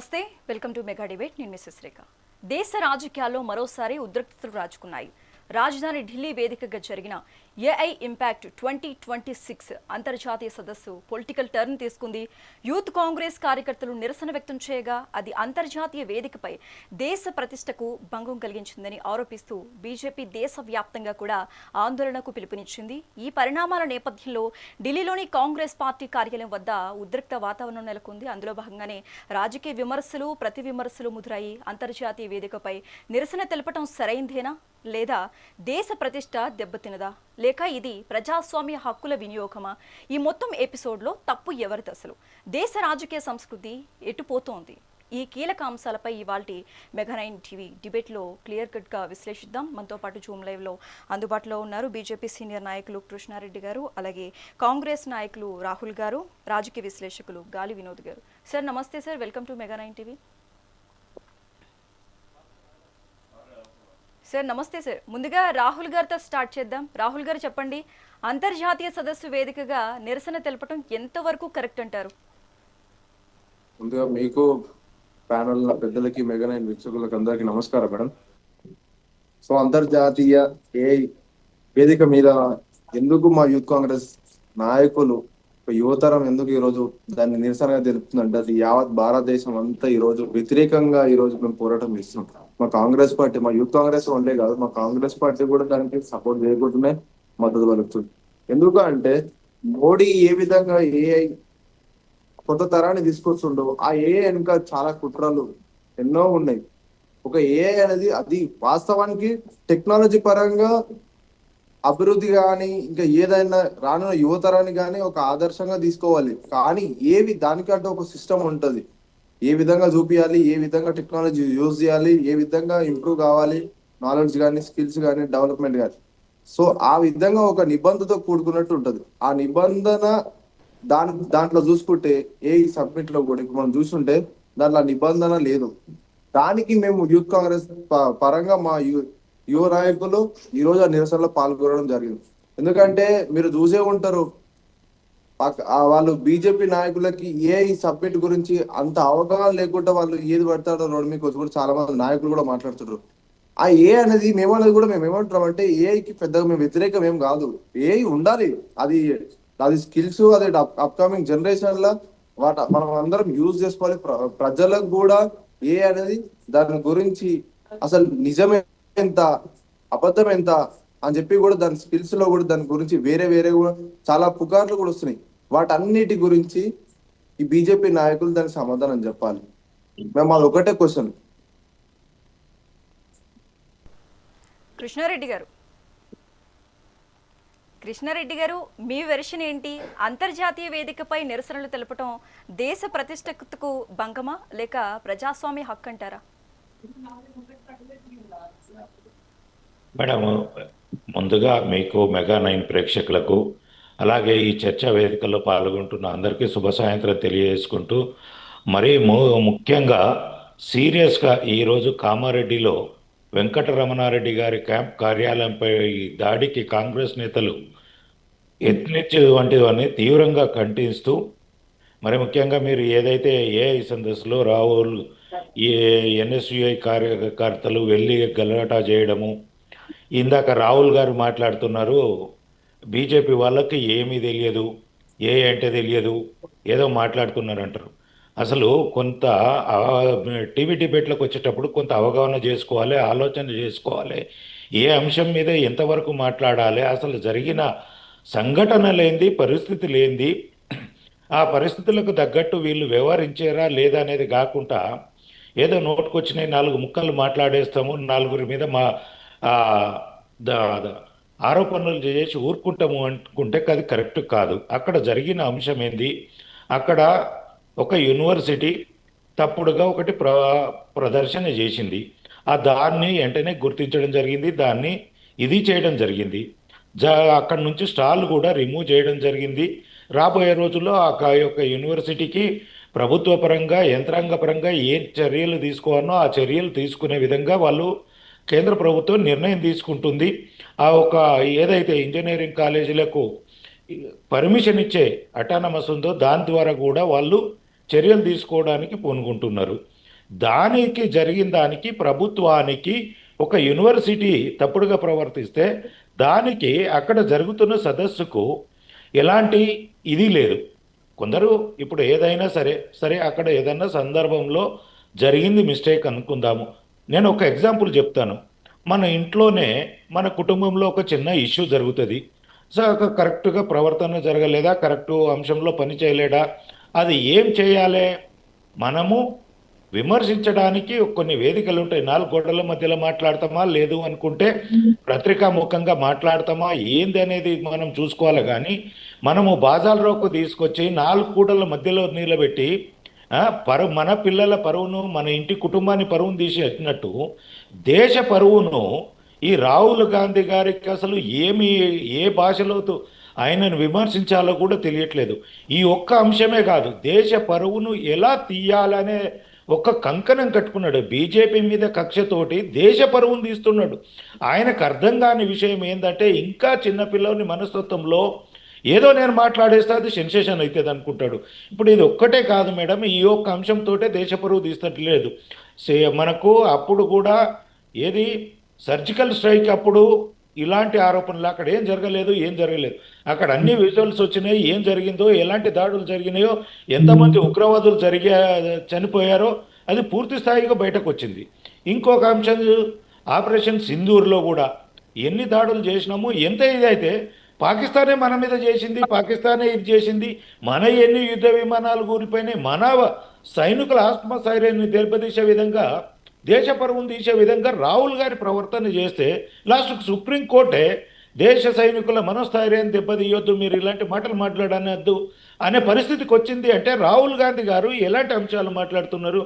నమస్తే, welcome to mega debate. నేను Mrs రేఖ. దేశ రాజకీయాల్లో మరోసారి ఉద్రిక్తతలు రాజుకున్నాయి. రాజధాని ఢిల్లీ వేదికగా జరిగిన ఏఐ ఇంపాక్ట్ 2026 అంతర్జాతీయ సదస్సు పొలిటికల్ టర్న్ తీసుకుంది. యూత్ కాంగ్రెస్ కార్యకర్తలు నిరసన వ్యక్తం చేయగా అది అంతర్జాతీయ వేదికపై దేశ ప్రతిష్టకు భంగం కలిగించిందని ఆరోపిస్తూ బీజేపీ దేశవ్యాప్తంగా కూడా ఆందోళనకు పిలుపునిచ్చింది. ఈ పరిణామాల నేపథ్యంలో ఢిల్లీలోని కాంగ్రెస్ పార్టీ కార్యాలయం వద్ద ఉద్రిక్త వాతావరణం నెలకొంది. అందులో భాగంగానే రాజకీయ విమర్శలు, ప్రతి విమర్శలు ముదురాయి. అంతర్జాతీయ వేదికపై నిరసన తెలపడం సరైందేనా, లేదా దేశ ప్రతిష్ట దెబ్బతినదా, లేక ఇది ప్రజాస్వామ్య హక్కుల వినియోగమా? ఈ మొత్తం ఎపిసోడ్లో తప్పు ఎవరిది? అసలు దేశ రాజకీయ సంస్కృతి ఎటుపోతోంది? ఈ కీలక అంశాలపై ఇవాల్టి మెగా9 టీవీ డిబేట్లో క్లియర్ కట్గా విశ్లేషిద్దాం. మనతో పాటు జూమ్ లైవ్లో అందుబాటులో ఉన్నారు బీజేపీ సీనియర్ నాయకులు కృష్ణారెడ్డి గారు, అలాగే కాంగ్రెస్ నాయకులు రాహుల్ గారు, రాజకీయ విశ్లేషకులు గాలి వినోద్ గారు. సార్ నమస్తే సార్, వెల్కమ్ టు మెగా9 టీవీ. సార్ నమస్తే సార్. ముందుగా రాహుల్ గారితో స్టార్ట్ చేద్దాం. రాహుల్ గారు చెప్పండి, అంతర్జాతీయ సదస్సు వేదికగా నిరసన తెలపడం ఎంతవరకు కరెక్ట్ అంటారు? ముందుగా మీకు ప్యానల్ పెద్దలకి, మెగా9 వీక్షకులకు అందరికీ నమస్కారం మేడం. సో అంతర్జాతీయ ఏ వేదిక మీద ఎందుకు మా యూత్ కాంగ్రెస్ నాయకులు, యువతరం ఎందుకు ఈరోజు దాన్ని నిరసనగా తెలుపుతుందంటే, అది యావత్ భారతదేశం అంతా ఈరోజు వ్యతిరేకంగా ఈరోజు మేము పోరాటం చేస్తున్నాం. మా కాంగ్రెస్ పార్టీ, మా యూత్ కాంగ్రెస్ వన్లే కాదు, మా కాంగ్రెస్ పార్టీ కూడా దానికి సపోర్ట్ చేయకుండానే మద్దతు పలుకుతుంది. ఎందుకు అంటే మోడీ ఏ విధంగా ఏఐ కొత్త తరాన్ని తీసుకొస్తుండో, ఆ ఏఐ వెనుక చాలా కుట్రలు ఎన్నో ఉన్నాయి. ఒక ఏఐ అనేది అది వాస్తవానికి టెక్నాలజీ పరంగా అభివృద్ధి కానీ ఇంకా ఏదైనా రానున్న యువతరాన్ని కానీ ఒక ఆదర్శంగా తీసుకోవాలి. కానీ ఏవి దానికంటే ఒక సిస్టమ్ ఉంటది. ఏ విధంగా చూపించాలి, ఏ విధంగా టెక్నాలజీ యూజ్ చేయాలి, ఏ విధంగా ఇంప్రూవ్ కావాలి, నాలెడ్జ్ కానీ, స్కిల్స్ కానీ, డెవలప్మెంట్ కానీ. సో ఆ విధంగా ఒక నిబంధనతో కూడుకున్నట్టు ఉంటది. ఆ నిబంధన దాంట్లో చూసుకుంటే ఏ సబ్మిట్ లో కూడా మనం చూసుంటే దాంట్లో నిబంధన లేదు. దానికి మేము యూత్ కాంగ్రెస్ పరంగా మా యువ నాయకులు ఈ రోజు ఆ నిరసనలో పాల్గొనడం జరిగింది. ఎందుకంటే మీరు చూసే ఉంటారు, వాళ్ళు బీజేపీ నాయకులకి ఏ సబ్మిట్ గురించి అంత అవగాహన లేకుండా వాళ్ళు ఏది పడతారో రోడ్ మీకు వచ్చి కూడా చాలా మంది నాయకులు కూడా మాట్లాడుతున్నారు. ఆ అనేది మేము ఏమంటున్నాం అంటే, ఏఐకి పెద్దగా మేము వ్యతిరేకం ఏం కాదు. ఏఐ ఉండాలి, అది స్కిల్స్, అది అప్కమింగ్ జనరేషన్ లా మనం అందరం యూజ్ చేసుకోవాలి. ప్రజలకు కూడా ఏ అనేది దాని గురించి అసలు నిజమే ఎంత, అబద్ధం ఎంత అని చెప్పి కూడా దాని స్కిల్స్ లో కూడా దాని గురించి వేరే వేరే కూడా చాలా పుకార్లు కూడా వస్తున్నాయి. వాటన్నిటి గురించి ఈ బీజేపీ నాయకులు దానికి సమాధానం చెప్పాలి. మేము అది ఒకటే క్వశ్చన్. కృష్ణారెడ్డి గారు, మీ వెర్షన్ ఏంటి? అంతర్జాతీయ వేదికపై నిరసనలు తెలపడం దేశ ప్రతిష్టకు భంగమా, లేక ప్రజాస్వామ్య హక్కు అంటారా? మేడం, ముందుగా మీకు మెగా9 ప్రేక్షకులకు, అలాగే ఈ చర్చా వేదికల్లో పాల్గొంటున్న అందరికీ శుభ సాయంత్రం తెలియజేసుకుంటూ, మరీ ముఖ్యంగా సీరియస్గా ఈరోజు కామారెడ్డిలో వెంకటరమణారెడ్డి గారి క్యాంప్ కార్యాలయంపై దాడికి కాంగ్రెస్ నేతలు వంటివన్నీ తీవ్రంగా ఖండిస్తూ, మరి ముఖ్యంగా మీరు ఏదైతే ఏఐ సందస్సులో రాహుల్ ఎన్ఎస్యుఐ కార్యకర్తలు వెళ్ళి గలాటా చేయడము, ఇందాక రాహుల్ గారు మాట్లాడుతున్నారు, బీజేపీ వాళ్ళకి ఏమీ తెలియదు, ఏ అంటే తెలియదు, ఏదో మాట్లాడుతున్నారు అంటారు. అసలు కొంత టీవీ డిబేట్లకు వచ్చేటప్పుడు కొంత అవగాహన చేసుకోవాలి, ఆలోచన చేసుకోవాలి. ఏ అంశం మీద ఎంతవరకు మాట్లాడాలి, అసలు జరిగిన సంఘటనలేంది, పరిస్థితులేంది, ఆ పరిస్థితులకు తగ్గట్టు వీళ్ళు వ్యవహరించారా లేదా అనేది కాకుండా ఏదో నోటుకొచ్చినాయి 4 ముక్కలు మాట్లాడేస్తాము, నలుగురి మీద ఆరోపణలు చేసి ఊరుకుంటాము అనుకుంటే అది కరెక్ట్ కాదు. అక్కడ జరిగిన అంశం ఏంది? అక్కడ ఒక యూనివర్సిటీ తప్పుడుగా ఒకటి ప్రదర్శన చేసింది. దాన్ని వెంటనే గుర్తించడం జరిగింది, దాన్ని ఇది చేయడం జరిగింది. అక్కడి నుంచి స్టాల్ కూడా రిమూవ్ చేయడం జరిగింది. రాబోయే రోజుల్లో ఆ యొక్క యూనివర్సిటీకి ప్రభుత్వ పరంగా, యంత్రాంగ పరంగా ఏ చర్యలు తీసుకోవాలో ఆ చర్యలు తీసుకునే విధంగా వాళ్ళు కేంద్ర ప్రభుత్వం నిర్ణయం తీసుకుంటుంది. ఏదైతే ఇంజనీరింగ్ కాలేజీలకు పర్మిషన్ ఇచ్చే అటానమస్ ఉందో దాని ద్వారా కూడా వాళ్ళు చర్యలు తీసుకోవడానికి పూనుకుంటున్నారు. దానికి జరిగిన దానికి ప్రభుత్వానికి ఒక యూనివర్సిటీ తప్పుడుగా ప్రవర్తిస్తే దానికి అక్కడ జరుగుతున్న సదస్సుకు ఎలాంటి ఇది లేదు. కొందరు ఇప్పుడు ఏదైనా సరే సరే అక్కడ ఏదైనా సందర్భంలో జరిగింది మిస్టేక్ అనుకుందాము. నేను ఒక ఎగ్జాంపుల్ చెప్తాను. మన ఇంట్లోనే మన కుటుంబంలో ఒక చిన్న ఇష్యూ జరుగుతుంది. సో కరెక్ట్గా ప్రవర్తన జరగలేదా, కరెక్ట్ అంశంలో పని చేయలేడా, అది ఏం చేయాలి? మనము విమర్శించడానికి కొన్ని వేదికలు ఉంటాయి. 4 గోడల మధ్యలో మాట్లాడతామా, లేదు అనుకుంటే పత్రికాముఖంగా మాట్లాడతామా, ఏంది అనేది మనం చూసుకోవాలి. కానీ మనము బాజాల్లోకి తీసుకొచ్చి 4 గోడల మధ్యలో నిలబెట్టి మన పిల్లల పరువును, మన ఇంటి కుటుంబాన్ని పరువును తీసి వచ్చినట్టు దేశ పరువును ఈ రాహుల్ గాంధీ గారికి అసలు ఏ భాషలో ఆయనను విమర్శించాలో కూడా తెలియట్లేదు. ఈ ఒక్క అంశమే కాదు, దేశ పరువును ఎలా తీయాలనే ఒక కంకణం కట్టుకున్నాడు. బీజేపీ మీద కక్షతోటి దేశ పరువును తీస్తున్నాడు. ఆయనకు అర్థం కాని విషయం ఏంటంటే ఇంకా చిన్నపిల్లల్ని మనస్తత్వంలో ఏదో నేను మాట్లాడేస్తే అది సెన్సేషన్ అవుతుంది అనుకుంటాడు. ఇప్పుడు ఇది ఒక్కటే కాదు మేడం, ఈ ఒక్క అంశంతో దేశ పరువు తీస్తట్లేదు. మనకు అప్పుడు కూడా ఏది సర్జికల్ స్ట్రైక్ అప్పుడు ఇలాంటి ఆరోపణలు అక్కడ ఏం జరగలేదు. అక్కడ అన్ని విజువల్స్ వచ్చినాయి. ఏం జరిగిందో, ఎలాంటి దాడులు జరిగినాయో, ఎంతమంది ఉగ్రవాదులు చనిపోయారో అది పూర్తి స్థాయిగా బయటకు వచ్చింది. ఇంకొక అంశం, ఆపరేషన్ సింధూర్లో కూడా ఎన్ని దాడులు చేసినామో, ఎంత ఇదైతే పాకిస్తానే మన మీద చేసింది, పాకిస్తానే ఇది చేసింది, మన ఎన్ని యుద్ధ విమానాలు కూలిపోయినాయి, మన సైనికుల ఆత్మస్థైర్యాన్ని దెబ్బతీసే విధంగా, దేశ పరువును తీసే విధంగా రాహుల్ గారి ప్రవర్తన చేస్తే లాస్ట్కు సుప్రీంకోర్టే దేశ సైనికుల మనోస్థైర్యాన్ని దెబ్బతీయొద్దు, మీరు ఇలాంటి మాటలు మాట్లాడనద్దు అనే పరిస్థితికి వచ్చింది. అంటే రాహుల్ గాంధీ గారు ఎలాంటి అంశాలు మాట్లాడుతున్నారు?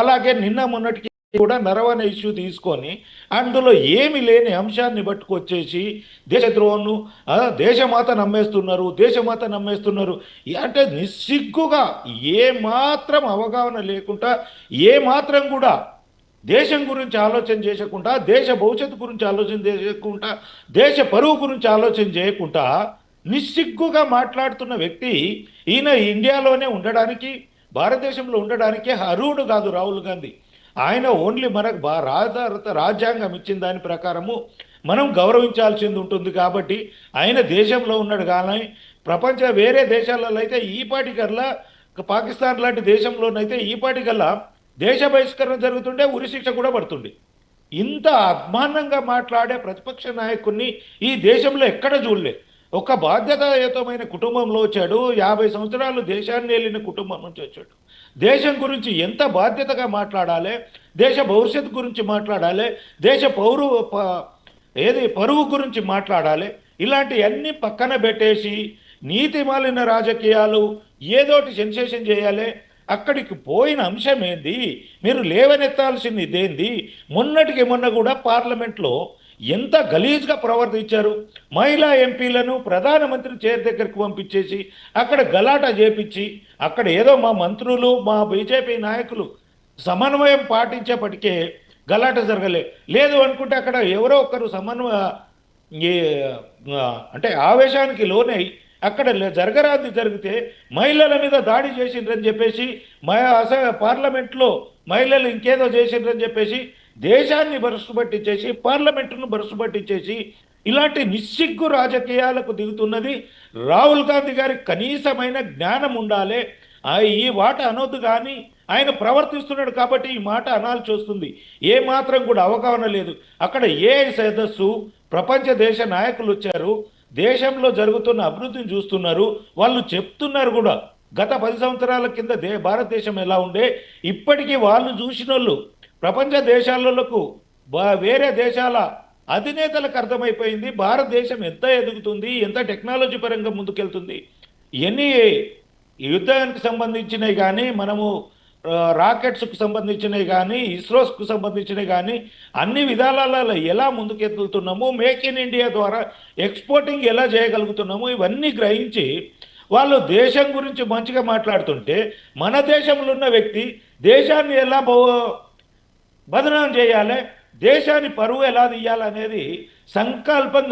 అలాగే నిన్న మొన్నటికి కూడా నరవణ ఇష్యూ తీసుకొని అందులో ఏమి లేని అంశాన్ని పట్టుకొచ్చేసి దేశద్రోహను, దేశమాత నమ్మేస్తున్నారు అంటే నిస్సిగ్గుగా ఏమాత్రం అవగాహన లేకుండా, ఏమాత్రం కూడా దేశం గురించి ఆలోచన చేయకుండా, దేశ భవిష్యత్తు గురించి ఆలోచన చేయకుండా, దేశ పరువు గురించి ఆలోచన చేయకుండా నిస్సిగ్గుగా మాట్లాడుతున్న వ్యక్తి ఈయన ఇండియాలోనే ఉండడానికి, భారతదేశంలో ఉండడానికి అర్హుడు కాదు రాహుల్ గాంధీ. ఆయన ఓన్లీ మనకు రాజ్యాంగం ఇచ్చిన దాని ప్రకారము మనం గౌరవించాల్సింది ఉంటుంది. కాబట్టి ఆయన దేశంలో ఉన్నాడు. కానీ ప్రపంచ వేరే దేశాలలో అయితే ఈపాటికల్లా, పాకిస్తాన్ లాంటి దేశంలోనైతే ఈపాటికల్లా దేశ బహిష్కరణ జరుగుతుండే, ఉరిశిక్ష కూడా పడుతుండే. ఇంత అభిమానంగా మాట్లాడే ప్రతిపక్ష నాయకుడిని ఈ దేశంలో ఎక్కడ చూడలే. ఒక బాధ్యతాయుతమైన కుటుంబంలో వచ్చాడు. 50 సంవత్సరాలు దేశాన్ని వెళ్ళిన కుటుంబం నుంచి వచ్చాడు. దేశం గురించి ఎంత బాధ్యతగా మాట్లాడాలి, దేశ భవిష్యత్తు గురించి మాట్లాడాలి, దేశ పరువు గురించి మాట్లాడాలి. ఇలాంటివన్నీ పక్కన పెట్టేసి నీతి మాలిన రాజకీయాలు, ఏదోటి సెన్సేషన్ చేయాలి. అక్కడికి పోయిన అంశం ఏంది? మీరు లేవనెత్తాల్సింది ఇదేంది? మొన్నటికి మొన్న కూడా పార్లమెంట్లో ఎంత గలీజ్గా ప్రవర్తించారు. మహిళా ఎంపీలను ప్రధానమంత్రి చైర్ దగ్గరికి పంపించేసి అక్కడ గలాటా చేపించి, అక్కడ ఏదో మా మంత్రులు, మా బీజేపీ నాయకులు సమన్వయం పాటించేపటికే గలాట జరగలే. లేదు అనుకుంటే అక్కడ ఎవరో ఒకరు అంటే ఆవేశానికి లోనై అక్కడ జరగరాది జరిగితే మహిళల మీద దాడి చేసిండ్రని చెప్పేసి, పార్లమెంట్లో మహిళలు ఇంకేదో చేసిండ్రని చెప్పేసి దేశాన్ని బరుసు పట్టించేసి, పార్లమెంటును బరుసు పట్టించేసి ఇలాంటి నిస్సిగ్గు రాజకీయాలకు దిగుతున్నది రాహుల్ గాంధీ గారికి కనీసమైన జ్ఞానం ఉండాలి. ఈ మాట అనొద్దు, కానీ ఆయన ప్రవర్తిస్తున్నాడు కాబట్టి ఈ మాట అనాల్సి వస్తుంది. ఏమాత్రం కూడా అవగాహన లేదు. అక్కడ ఏ సదస్సు, ప్రపంచ దేశ నాయకులు వచ్చారు, దేశంలో జరుగుతున్న అభివృద్ధిని చూస్తున్నారు, వాళ్ళు చెప్తున్నారు కూడా. గత 10 సంవత్సరాల కింద భారతదేశం ఎలా ఉండే, ఇప్పటికీ వాళ్ళు చూసిన వాళ్ళు ప్రపంచ దేశాలకు, వేరే దేశాల అధినేతలకు అర్థమైపోయింది భారతదేశం ఎంత ఎదుగుతుంది, ఎంత టెక్నాలజీ పరంగా ముందుకెళ్తుంది. ఎన్ని యుద్ధానికి సంబంధించినవి కానీ, మనము రాకెట్స్కు సంబంధించినవి కానీ, ఇస్రోస్కు సంబంధించినవి కానీ అన్ని విధాలలో ఎలా ముందుకెళ్తున్నాము, మేక్ ఇన్ ఇండియా ద్వారా ఎక్స్పోర్టింగ్ ఎలా చేయగలుగుతున్నాము, ఇవన్నీ గ్రహించి వాళ్ళు దేశం గురించి మంచిగా మాట్లాడుతుంటే, మన దేశంలో ఉన్న వ్యక్తి దేశాన్ని ఎలా బదనాం చేయాలి, దేశాన్ని పరువు ఎలా తీయాలనేది సంకల్పం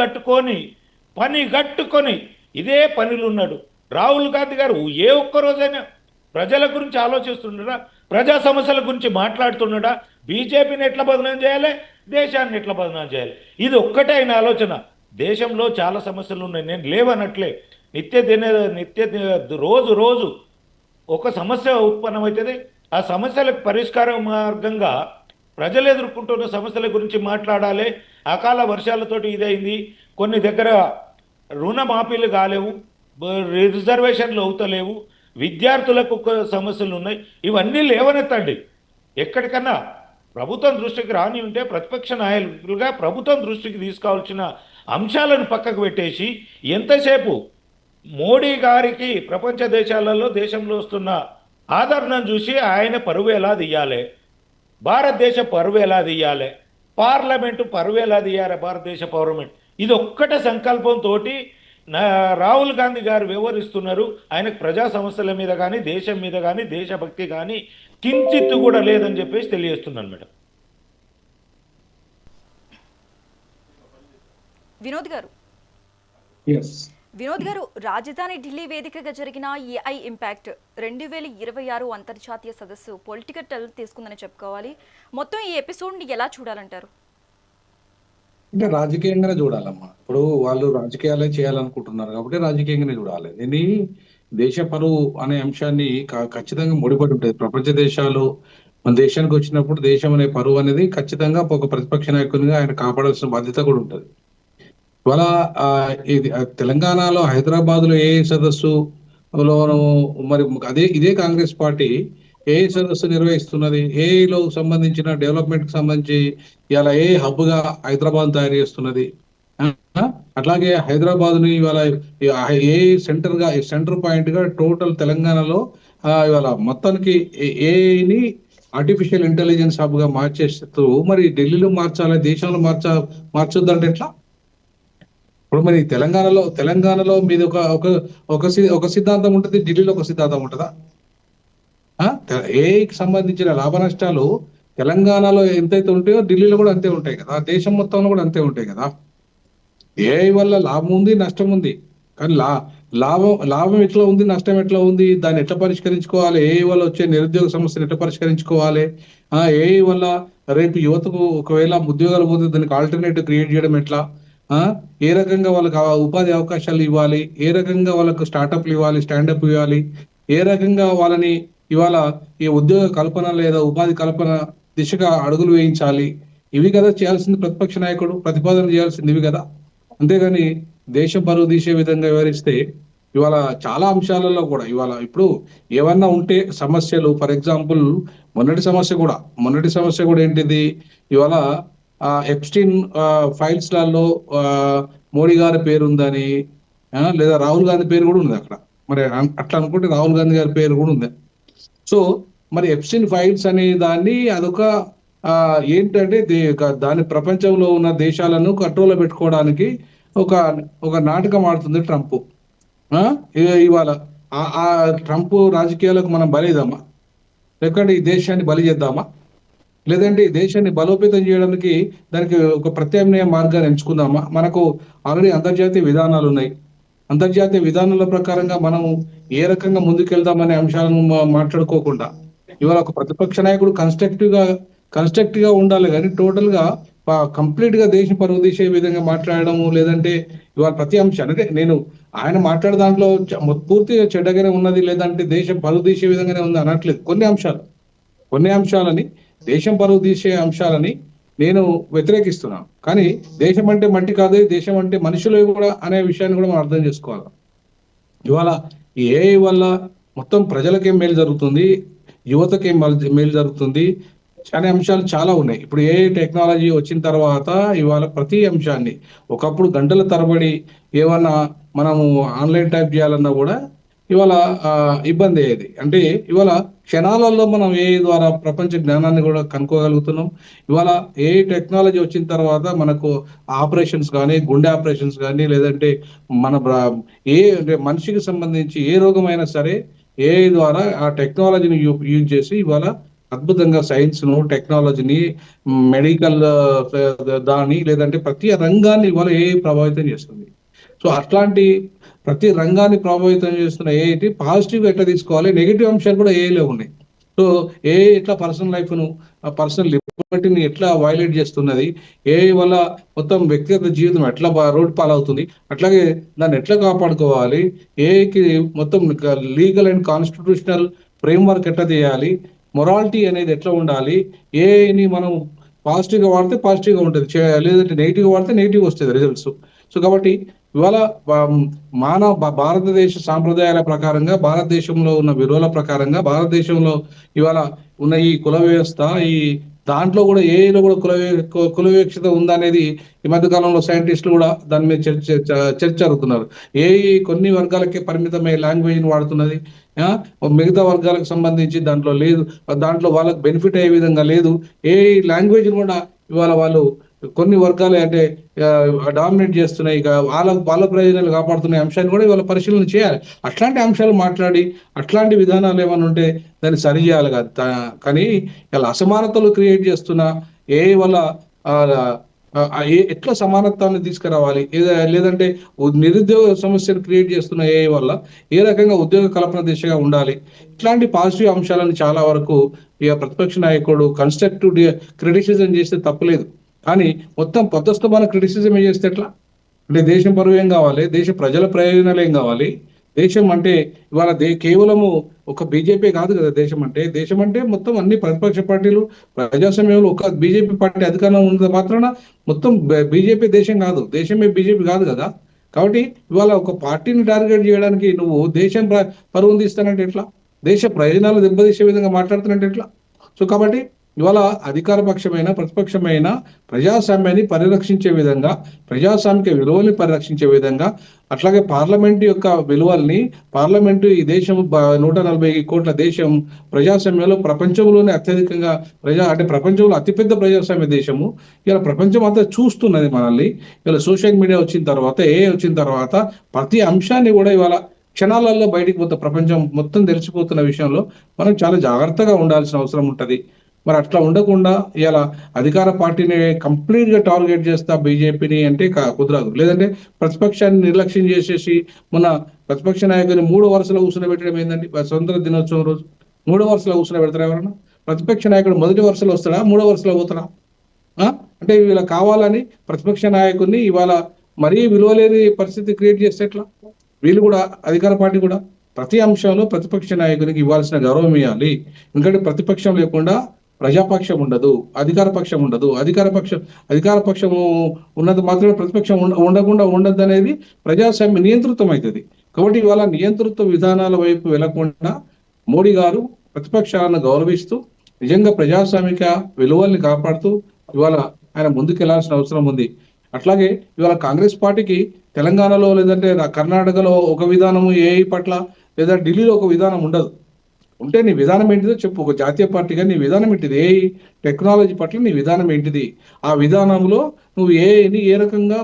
కట్టుకొని ఇదే పనిలో ఉన్నాడు రాహుల్ గాంధీ గారు. ఏ ఒక్కరోజైనా ప్రజల గురించి ఆలోచిస్తున్నాడా? ప్రజా సమస్యల గురించి మాట్లాడుతున్నాడా? బీజేపీని ఎట్లా బదనాం చేయాలి, దేశాన్ని ఎట్లా బదనాం చేయాలి, ఇది ఒక్కటే ఆయన ఆలోచన. దేశంలో చాలా సమస్యలు ఉన్నాయి, నేను లేవనట్లే. రోజు రోజు ఒక సమస్య ఉత్పన్నమవుతుంది. ఆ సమస్యలకు పరిష్కార మార్గంగా ప్రజలు ఎదుర్కొంటున్న సమస్యల గురించి మాట్లాడాలి. అకాల వర్షాలతోటి ఇదైంది, కొన్ని దగ్గర రుణమాఫీలు కాలేవు, రిజర్వేషన్లు అవుతలేవు, విద్యార్థులకు సమస్యలు ఉన్నాయి. ఇవన్నీ లేవనెత్తండి. ఎక్కడికన్నా ప్రభుత్వం దృష్టికి రాని ఉంటే ప్రతిపక్ష నాయకులుగా ప్రభుత్వం దృష్టికి తీసుకోవాల్సిన అంశాలను పక్కకు పెట్టేసి ఎంతసేపు మోడీ గారికి ప్రపంచ దేశాలలో దేశంలో వస్తున్న ఆదరణను చూసి ఆయన పరువు ఎలా తీయాలి, భారతదేశ పరువు ఎలా తీయాలి, పార్లమెంటు పరువు ఎలా తీయాలి, భారతదేశ పార్లమెంట్, ఇది ఒక్కటే సంకల్పంతో రాహుల్ గాంధీ గారు వ్యవహరిస్తున్నారు. ఆయనకు ప్రజా సమస్యల మీద కానీ దేశం మీద కానీ దేశభక్తి కానీ కించిత్తు కూడా లేదని చెప్పేసి తెలియజేస్తున్నాను మేడం. వినోద్ గారు, రాజధాని ఢిల్లీ వేదికగా జరిగిన ఏఐ ఇంపాక్ట్ 2026 అంతర్జాతీయ సదస్సు పొలిటికల్ టర్న్ తీసుకుందని చెప్పుకోవాలి. మొత్తం ఈ ఎపిసోడ్ని ఎలా చూడాలంటారు? అంటే రాజకీయంగానే చూడాలమ్మా. ఇప్పుడు వాళ్ళు రాజకీయాలే చేయాలనుకుంటున్నారు కాబట్టి రాజకీయంగానే చూడాలి. దీన్ని దేశ పరువు అనే అంశాన్ని ఖచ్చితంగా ముడిపడి ఉంటుంది. ప్రపంచ దేశాలు మన దేశానికి వచ్చినప్పుడు దేశం అనే పరువు అనేది ఖచ్చితంగా ఒక ప్రతిపక్ష నాయకునిగా ఆయన కాపాడాల్సిన బాధ్యత కూడా ఉంటుంది. ఇవాళ ఇది తెలంగాణలో హైదరాబాద్ లో ఏ సదస్సులో మరి ఇదే కాంగ్రెస్ పార్టీ ఏ సదస్సు నిర్వహిస్తున్నది, ఏలో సంబంధించిన డెవలప్మెంట్ కి సంబంధించి ఇవాళ ఏ హబ్ గా హైదరాబాద్ తయారు చేస్తున్నది. అట్లాగే హైదరాబాద్ ని ఇవాళ ఏ సెంటర్ పాయింట్ గా టోటల్ తెలంగాణలో ఇవాళ మొత్తానికి ఏని ఆర్టిఫిషియల్ ఇంటెలిజెన్స్ హబ్ గా మార్చేస్తూ మరి ఢిల్లీలో మార్చాలి, దేశంలో మార్చొద్దంటే ఎట్లా? ఇప్పుడు మరి తెలంగాణలో మీద ఒక సిద్ధాంతం ఉంటుంది, ఢిల్లీలో ఒక సిద్ధాంతం ఉంటుందా? ఏకి సంబంధించిన లాభ నష్టాలు తెలంగాణలో ఎంతైతే ఉంటాయో ఢిల్లీలో కూడా అంతే ఉంటాయి కదా, దేశం మొత్తంలో కూడా అంతే ఉంటాయి కదా. ఏఐ వల్ల లాభం ఉంది, నష్టం ఉంది. కానీ లాభం ఎట్లా ఉంది, నష్టం ఎట్లా ఉంది, దాన్ని ఎట్లా పరిష్కరించుకోవాలి, ఏఐ వల్ల వచ్చే నిరుద్యోగ సమస్యను ఎట్లా పరిష్కరించుకోవాలి, ఏఐ వల్ల రేపు యువతకు ఒకవేళ ఉద్యోగాలు పోతే దానికి ఆల్టర్నేటివ్ క్రియేట్ చేయడం ఎట్లా, ఏ రకంగా వాళ్ళకి ఉపాధి అవకాశాలు ఇవ్వాలి, ఏ రకంగా వాళ్ళకు స్టార్టప్లు ఇవ్వాలి, స్టాండప్ ఇవ్వాలి, ఏ రకంగా వాళ్ళని ఇవాళ ఈ ఉద్యోగ కల్పన లేదా ఉపాధి కల్పన దిశగా అడుగులు వేయించాలి. ఇవి కదా చేయాల్సింది ప్రతిపక్ష నాయకుడు, ప్రతిపాదన చేయాల్సింది ఇవి కదా. అంతేగాని దేశం పరువు తీసే విధంగా వివరిస్తే ఇవాళ చాలా అంశాలలో కూడా ఇవాళ ఇప్పుడు ఏమన్నా ఉంటే సమస్యలు, ఫర్ ఎగ్జాంపుల్ మొన్నటి సమస్య కూడా ఏంటిది, ఇవాళ ఎప్స్టీన్ ఫైల్స్ లలో మోడీ గారి పేరు ఉందని, లేదా రాహుల్ గాంధీ పేరు కూడా ఉంది అక్కడ. మరి అట్లా అనుకుంటే రాహుల్ గాంధీ గారి పేరు కూడా ఉంది. సో మరి ఎప్స్టీన్ ఫైల్స్ అనే దాన్ని అదొక ఏంటంటే దాని ప్రపంచంలో ఉన్న దేశాలను కంట్రోల్లో పెట్టుకోవడానికి ఒక నాటకం ఆడుతుంది ట్రంప్. ఇవాళ ఆ ట్రంప్ రాజకీయాలకు మనం బలిద్దామా, లేకుంటే ఈ దేశాన్ని బలి చేద్దామా, లేదంటే ఈ దేశాన్ని బలోపేతం చేయడానికి దానికి ఒక ప్రత్యామ్నాయ మార్గాన్ని ఎంచుకుందామా? మనకు ఆల్రెడీ అంతర్జాతీయ విధానాలు ఉన్నాయి. అంతర్జాతీయ విధానాల ప్రకారంగా మనం ఏ రకంగా ముందుకెళ్దామనే అంశాలను మాట్లాడుకోకుండా ఇవాళ ఒక ప్రతిపక్ష నాయకుడు కన్స్ట్రక్టివ్ గా ఉండాలి, కానీ టోటల్ గా కంప్లీట్ గా దేశం పరువు తీసే విధంగా మాట్లాడము, లేదంటే ఇవాళ ప్రతి అంశాన్ని అంటే నేను ఆయన మాట్లాడే దాంట్లో పూర్తిగా చెడ్డగానే ఉన్నది, లేదంటే దేశం పరువు తీసే విధంగానే ఉంది అనట్లేదు. కొన్ని అంశాలని దేశం పరువు తీసే అంశాలని నేను వ్యతిరేకిస్తున్నాను. కానీ దేశం అంటే మట్టి కాదు, దేశం అంటే మనుషులు కూడా అనే విషయాన్ని కూడా మనం అర్థం చేసుకోవాలి. ఇవాళ ఈ ఏఐ వల్ల మొత్తం ప్రజలకేం మేలు జరుగుతుంది, యువతకేం మేలు జరుగుతుంది అనే అంశాలు చాలా ఉన్నాయి. ఇప్పుడు ఏఐ టెక్నాలజీ వచ్చిన తర్వాత ఇవాళ ప్రతి అంశాన్ని ఒకప్పుడు గంటల తరబడి ఏమన్నా మనము ఆన్లైన్ టైప్ చేయాలన్నా కూడా ఇవాళ ఇబ్బంది అయ్యేది. అంటే ఇవాళ క్షణాలలో మనం ఏఐ ద్వారా ప్రపంచ జ్ఞానాన్ని కూడా కనుక్కోగలుగుతున్నాం. ఇవాళ ఏఐ టెక్నాలజీ వచ్చిన తర్వాత మనకు ఆపరేషన్స్ కానీ, గుండె ఆపరేషన్స్ కానీ, లేదంటే మన మనిషికి సంబంధించి ఏ రోగమైనా సరే ఏఐ ద్వారా ఆ టెక్నాలజీని యూజ్ చేసి ఇవాళ అద్భుతంగా సైన్స్ ను, టెక్నాలజీని, మెడికల్ దాన్ని, లేదంటే ప్రతి రంగాన్ని ఇవాళ ఏఐ ప్రభావితం చేస్తుంది. సో అట్లాంటి ప్రతి రంగాన్ని ప్రభావితం చేస్తున్న ఏఐటి పాజిటివ్ ఎట్లా తీసుకోవాలి, నెగిటివ్ అంశాలు కూడా ఏఐలో ఉన్నాయి. సో ఏఐ ఎట్లా పర్సనల్ లైఫ్ను, ఆ పర్సనల్ లిబర్టీని ఎట్లా వైలేట్ చేస్తున్నది, ఏఐ వల్ల మొత్తం వ్యక్తిగత జీవితం ఎట్లా రోడ్ పాలవుతుంది, అట్లాగే దాన్ని ఎట్లా కాపాడుకోవాలి, ఏఐకి మొత్తం లీగల్ అండ్ కాన్స్టిట్యూషనల్ ఫ్రేమ్వర్క్ ఎట్లా చేయాలి, మొరాలిటీ అనేది ఎట్లా ఉండాలి, ఏఐని మనం పాజిటివ్గా వాడితే పాజిటివ్గా ఉంటుంది, లేదంటే నెగిటివ్గా వాడితే నెగిటివ్ వస్తుంది రిజల్ట్స్. సో కాబట్టి ఇవాళ భారతదేశ సాంప్రదాయాల ప్రకారంగా, భారతదేశంలో ఉన్న విలువల ప్రకారంగా, భారతదేశంలో ఇవాళ ఉన్న ఈ కుల వ్యవస్థ, ఈ దాంట్లో కూడా ఏఐలో కూడా కుల వివక్షత ఉందనేది ఈ మధ్య కాలంలో సైంటిస్టులు కూడా దాని మీద చర్చ జరుగుతున్నారు. ఏఐ కొన్ని వర్గాలకే పరిమితమై లాంగ్వేజ్ని వాడుతున్నది, మిగతా వర్గాలకు సంబంధించి దాంట్లో లేదు, దాంట్లో వాళ్ళకి బెనిఫిట్ అయ్యే విధంగా లేదు. ఏఐ లాంగ్వేజ్ని కూడా ఇవాళ వాళ్ళు కొన్ని వర్గాలు అంటే డామినేట్ చేస్తున్నాయి, ఇక వాళ్ళ ప్రయోజనాలు కాపాడుతున్న అంశాన్ని కూడా ఇవాళ పరిశీలన చేయాలి. అట్లాంటి అంశాలు మాట్లాడి అట్లాంటి విధానాలు ఏమైనా ఉంటే దాన్ని సరి చేయాలి కదా. కానీ ఇలా అసమానతలు క్రియేట్ చేస్తున్న ఏ వల్ల ఎట్లా సమానత్వాన్ని తీసుకురావాలి, లేదంటే నిరుద్యోగ సమస్యను క్రియేట్ చేస్తున్న ఏ వల్ల ఏ రకంగా ఉద్యోగ కల్పన దిశగా ఉండాలి, ఇట్లాంటి పాజిటివ్ అంశాలను చాలా వరకు ఇక ప్రతిపక్ష నాయకుడు కన్స్ట్రక్టివ్ క్రిటిసిజం చేస్తే తప్పలేదు. కానీ మొత్తం పొద్దుస్తమాన క్రిటిసిజం ఏం చేస్తే ఎట్లా? అంటే దేశం పరువు ఏం కావాలి, దేశ ప్రజల ప్రయోజనాలు ఏం కావాలి? దేశం అంటే ఇవాళ కేవలము ఒక బీజేపీ కాదు కదా దేశం అంటే మొత్తం అన్ని ప్రతిపక్ష పార్టీలు ప్రజాస్వామ్యంలో ఒక బీజేపీ పార్టీ అధికారంలో ఉన్నది మాత్రాన మొత్తం బీజేపీ దేశం కాదు, దేశమే బీజేపీ కాదు కదా. కాబట్టి ఇవాళ ఒక పార్టీని టార్గెట్ చేయడానికి నువ్వు దేశం పరువును తీస్తానంటే ఎట్లా? దేశ ప్రయోజనాలు దెబ్బతీసే విధంగా మాట్లాడుతున్నట్టు ఎట్లా? సో కాబట్టి ఇవాళ అధికార పక్షమైన ప్రతిపక్షమైన ప్రజాస్వామ్యాన్ని పరిరక్షించే విధంగా, ప్రజాస్వామిక విలువల్ని పరిరక్షించే విధంగా, అట్లాగే పార్లమెంటు యొక్క విలువల్ని, పార్లమెంటు ఈ దేశం 140 కోట్ల దేశం, ప్రజాస్వామ్యంలో ప్రపంచంలోనే అత్యధికంగా అంటే ప్రపంచంలో అతిపెద్ద ప్రజాస్వామ్య దేశము. ఇలా ప్రపంచం అంతా చూస్తున్నది మనల్ని. ఇలా సోషల్ మీడియా వచ్చిన తర్వాత, వచ్చిన తర్వాత ప్రతి అంశాన్ని కూడా ఇవాళ క్షణాలలో బయటికి పోతే ప్రపంచం మొత్తం తెలిసిపోతున్న విషయంలో మనం చాలా జాగ్రత్తగా ఉండాల్సిన అవసరం ఉంటుంది. మరి అట్లా ఉండకుండా ఇలా అధికార పార్టీని కంప్లీట్ గా టార్గెట్ చేస్తా బీజేపీని అంటే కుదరదు. లేదంటే ప్రతిపక్షాన్ని నిర్లక్ష్యం చేసేసి మన ప్రతిపక్ష నాయకుని 3 వరుసలో కూర్చోబెట్టడం ఏంటంటే, స్వతంత్ర దినోత్సవం రోజు 3 వరుసలో కూర్చోబెడతారా ఎవరన్నా? ప్రతిపక్ష నాయకుడు 1 వరుసలో వస్తాడా, 3 వరుసలో పోతాడా? అంటే వీళ్ళ కావాలని ప్రతిపక్ష నాయకుడిని ఇవాళ మరీ విలువలేని పరిస్థితి క్రియేట్ చేస్తే ఎట్లా? వీళ్ళు కూడా అధికార పార్టీ కూడా ప్రతి అంశంలో ప్రతిపక్ష నాయకునికి ఇవ్వాల్సిన గౌరవం ఇవ్వాలి. ఎందుకంటే ప్రతిపక్షం లేకుండా ప్రజాపక్షం ఉండదు, అధికార పక్షం ఉండదు. అధికార పక్షము ఉన్నది మాత్రమే ప్రతిపక్షం ఉండకుండా ఉండదు అనేది ప్రజాస్వామ్య నియంతృత్వం అవుతుంది. కాబట్టి ఇవాళ నియంతృత్వ విధానాల వైపు వెళ్లకుండా మోడీ గారు ప్రతిపక్షాలను గౌరవిస్తూ నిజంగా ప్రజాస్వామిక విలువల్ని కాపాడుతూ ఇవాళ ఆయన ముందుకెళ్లాల్సిన అవసరం ఉంది. అట్లాగే ఇవాళ కాంగ్రెస్ పార్టీకి తెలంగాణలో లేదంటే కర్ణాటకలో ఒక విధానము ఏఐ పట్ల, లేదా ఢిల్లీలో ఒక విధానం ఉండదు. ఉంటే నీ విధానం ఏంటిదో చెప్పు. ఒక జాతీయ పార్టీగా నీ విధానం ఏంటిది, ఏ టెక్నాలజీ పట్ల నీ విధానం ఏంటిది, ఆ విధానంలో నువ్వు ఏ రకంగా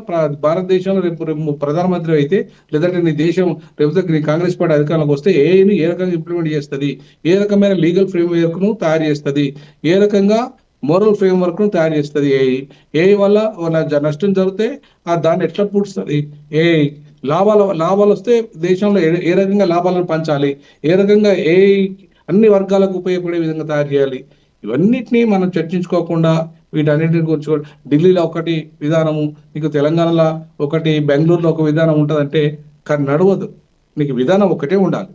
భారతదేశంలో రేపు ప్రధానమంత్రి అయితే, లేదంటే నీ దేశం లేకపోతే నీ కాంగ్రెస్ పార్టీ అధికారంలోకి వస్తే ఏని ఏ రకంగా ఇంప్లిమెంట్ చేస్తుంది, ఏ రకమైన లీగల్ ఫ్రేమ్వర్క్ ను తయారు చేస్తుంది, ఏ రకంగా మోరల్ ఫ్రేమ్వర్క్ ను తయారు చేస్తుంది, ఏ వల్ల నష్టం జరిగితే దాన్ని ఎట్లా పూడుస్తుంది, ఏ లాభాలు వస్తే దేశంలో ఏ రకంగా లాభాలను పంచాలి, ఏ రకంగా అన్ని వర్గాలకు ఉపయోగపడే విధంగా తయారు చేయాలి. ఇవన్నిటినీ మనం చర్చించుకోకుండా వీటన్నిటిని గురించి ఢిల్లీలో ఒకటి విధానము, నీకు తెలంగాణలో ఒకటి, బెంగళూరులో ఒక విధానం ఉంటుందంటే నడవదు. నీకు విధానం ఒకటే ఉండాలి.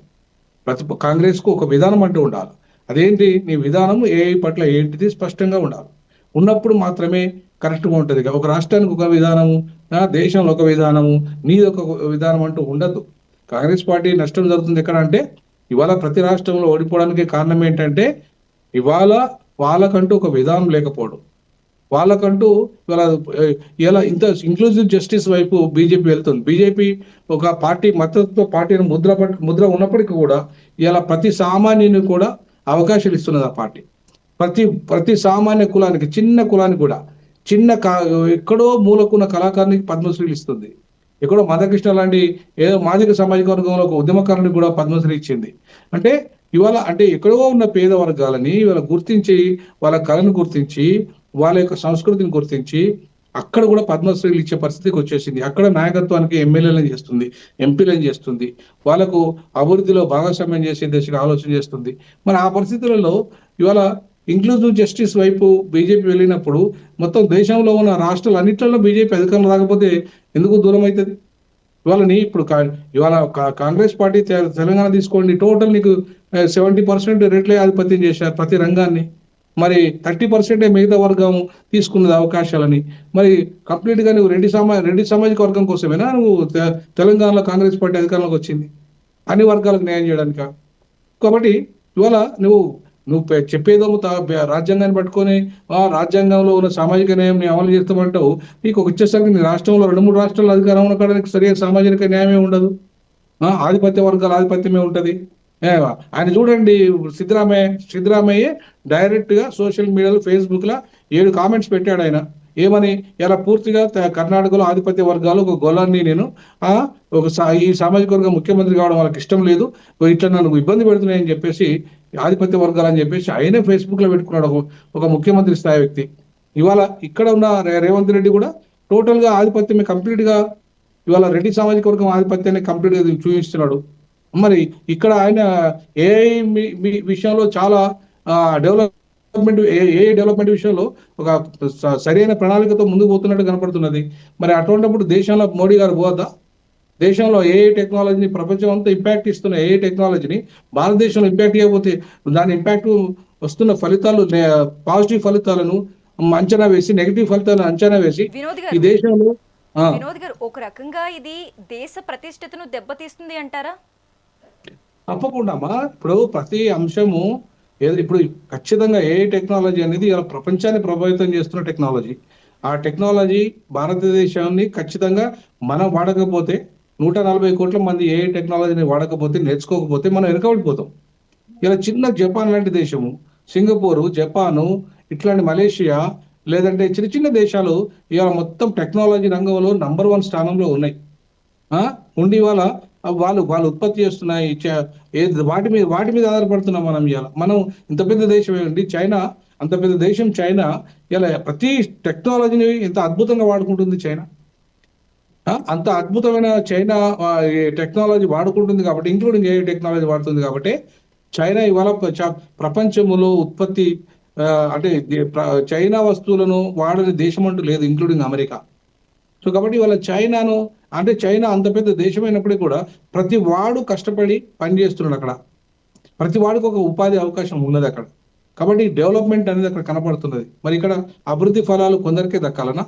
కాంగ్రెస్ కు ఒక విధానం అంటూ ఉండాలి. అదేంటి నీ విధానం ఏఐ పట్ల ఏంటిది స్పష్టంగా ఉండాలి. ఉన్నప్పుడు మాత్రమే కరెక్ట్గా ఉంటుంది. ఒక రాష్ట్రానికి ఒక విధానము, దేశంలో ఒక విధానము, నీది ఒక విధానం అంటూ ఉండదు. కాంగ్రెస్ పార్టీ నష్టం జరుగుతుంది ఎక్కడ అంటే, ఇవాళ ప్రతి రాష్ట్రంలో ఓడిపోవడానికి కారణం ఏంటంటే ఇవాళ వాళ్ళకంటూ ఒక విధానం లేకపోవడం, వాళ్ళకంటూ ఇలా ఇంత ఇంక్లూజివ్ జస్టిస్ వైపు బీజేపీ వెళ్తుంది. బీజేపీ ఒక పార్టీ మద్దతుతో పార్టీని ముద్ర ఉన్నప్పటికీ కూడా ఇలా ప్రతి సామాన్యుని కూడా అవకాశాలు ఇస్తున్నది ఆ పార్టీ. ప్రతి సామాన్య కులానికి, చిన్న కులానికి కూడా, ఎక్కడో మూలకున్న కళాకారునికి పద్మశ్రీలు ఇస్తుంది. ఎక్కడో మాధవకృష్ణ లాంటి ఏదో మాదిక సామాజిక వర్గంలో ఒక ఉద్యమకారునికి కూడా పద్మశ్రీ ఇచ్చింది. అంటే ఇవాళ అంటే ఎక్కడో ఉన్న పేద వర్గాలని ఇవాళ గుర్తించి, వాళ్ళ కళను గుర్తించి, వాళ్ళ యొక్క సంస్కృతిని గుర్తించి అక్కడ కూడా పద్మశ్రీలు ఇచ్చే పరిస్థితికి వచ్చేసింది. అక్కడ నాయకత్వానికి ఎమ్మెల్యేలను చేస్తుంది, ఎంపీలను చేస్తుంది, వాళ్ళకు అభివృద్ధిలో భాగస్వామ్యం చేసే దిశగా ఆలోచన చేస్తుంది. మరి ఆ పరిస్థితులలో ఇవాళ ఇంక్లూజివ్ జస్టిస్ వైపు బీజేపీ వెళ్ళినప్పుడు మొత్తం దేశంలో ఉన్న రాష్ట్రాలు అన్నింటిలో బీజేపీ అధికారంలో రాకపోతే ఎందుకు దూరం అవుతుంది? ఇవాళ కాంగ్రెస్ పార్టీ తెలంగాణ తీసుకోండి, టోటల్ నీకు 70% రేట్లే ఆధిపత్యం చేశారు ప్రతి రంగాన్ని. మరి 30% మిగతా వర్గం తీసుకున్నది అవకాశాలని. మరి కంప్లీట్ గా నువ్వు రెడ్డి సామాజిక వర్గం కోసమేనా నువ్వు తెలంగాణలో కాంగ్రెస్ పార్టీ అధికారంలోకి వచ్చింది? అన్ని వర్గాలకు న్యాయం చేయడానిక? కాబట్టి ఇవాళ నువ్వు చెప్పేదేమో రాజ్యాంగాన్ని పట్టుకొని రాజ్యాంగంలో ఉన్న సామాజిక న్యాయం అమలు చేస్తామంటావు. నీకు వచ్చేసరికి నీ రాష్ట్రంలో 2-3 రాష్ట్రాల అధికారం ఉన్న కాడానికి సరైన సామాజిక న్యాయమే ఉండదు, ఆధిపత్య వర్గాల ఆధిపత్యమే ఉంటది. ఆయన చూడండి, సిద్ధరామయ్య డైరెక్ట్ గా సోషల్ మీడియాలో ఫేస్బుక్ లో 7 కామెంట్స్ పెట్టాడు. ఆయన ఏమని, ఇలా పూర్తిగా కర్ణాటకలో ఆధిపత్య వర్గాలు ఒక గొలాన్ని నేను ఈ సామాజిక వర్గం ముఖ్యమంత్రి కావడం వాళ్ళకి ఇష్టం లేదు, ఇట్లా నన్ను ఇబ్బంది పెడుతున్నాయని చెప్పేసి ఆధిపత్య వర్గాలు అని చెప్పేసి ఆయనే ఫేస్బుక్ లో పెట్టుకున్నాడు ఒక ముఖ్యమంత్రి స్థాయి వ్యక్తి. ఇవాళ ఇక్కడ ఉన్న రేవంత్ రెడ్డి కూడా టోటల్ గా ఆధిపత్యమే కంప్లీట్ గా ఇవాళ రెడ్డి సామాజిక వర్గం ఆధిపత్యాన్ని కంప్లీట్ గా చూపిస్తున్నాడు. మరి ఇక్కడ ఆయన ఏఐ విషయంలో చాలా డెవలప్మెంట్ విషయంలో ఒక సరైన ప్రణాళికతో ముందుకు పోతున్నట్టు కనపడుతున్నది. మరి అటువంటిప్పుడు దేశంలో మోడీ గారు పోవద్దా? దేశంలో ఏఐ టెక్నాలజీని ప్రపంచం అంతా ఇంపాక్ట్ ఇస్తున్న ఏఐ టెక్నాలజీని భారతదేశంలో ఇంపాక్ట్ చేయకపోతే దాని ఇంపాక్ట్ వస్తున్న ఫలితాలు, పాజిటివ్ ఫలితాలను అంచనా వేసి నెగిటివ్ ఫలితాలను అంచనా వేసి ఈ దేశంలో వినోద్ గారు ఒక రకంగా ఇది దేశ ప్రతిష్టతను దెబ్బతీస్తుంది అంటారా? తప్పకుండా. ఇప్పుడు ప్రతి అంశము ఇప్పుడు ఖచ్చితంగా ఏఐ టెక్నాలజీ అనేది ఇలా ప్రపంచాన్ని ప్రభావితం చేస్తున్న టెక్నాలజీ. ఆ టెక్నాలజీ భారతదేశాన్ని ఖచ్చితంగా మనం వాడకపోతే 140 కోట్ల మంది ఏఐ టెక్నాలజీని వాడకపోతే, నేర్చుకోకపోతే మనం వెనకబడిపోతాం. ఇలా చిన్న జపాన్ లాంటి దేశము, సింగపూరు, జపాను, ఇట్లాంటి మలేషియా, లేదంటే చిన్న చిన్న దేశాలు ఇవాళ మొత్తం టెక్నాలజీ రంగంలో నంబర్ 1 స్థానంలో ఉన్నాయి. ఉండి ఇవాళ వాళ్ళు ఉత్పత్తి చేస్తున్నాయి, వాటి మీద ఆధారపడుతున్నాం మనం. ఇవాళ మనం ఇంత పెద్ద దేశం ఏంటి చైనా, అంత పెద్ద దేశం చైనా ఇలా ప్రతి టెక్నాలజీని ఎంత అద్భుతంగా వాడుకుంటుంది చైనా. అంత అద్భుతమైన చైనా టెక్నాలజీ వాడుకుంటుంది కాబట్టి, ఇంక్లూడింగ్ ఏ టెక్నాలజీ వాడుతుంది కాబట్టి చైనా ఇవాళ ప్రపంచంలో ఉత్పత్తి అంటే చైనా వస్తువులను వాడని దేశం అంటూ లేదు, ఇంక్లూడింగ్ అమెరికా. సో కాబట్టి ఇవాళ చైనా అంత పెద్ద దేశమైనప్పటికీ కూడా ప్రతి వాడు కష్టపడి పనిచేస్తున్నాడు అక్కడ. ప్రతి వాడికి ఒక ఉపాధి అవకాశం ఉన్నది అక్కడ. కాబట్టి డెవలప్మెంట్ అనేది అక్కడ కనపడుతున్నది. మరి ఇక్కడ అభివృద్ధి ఫలాలు కొందరికే దక్కాలనా?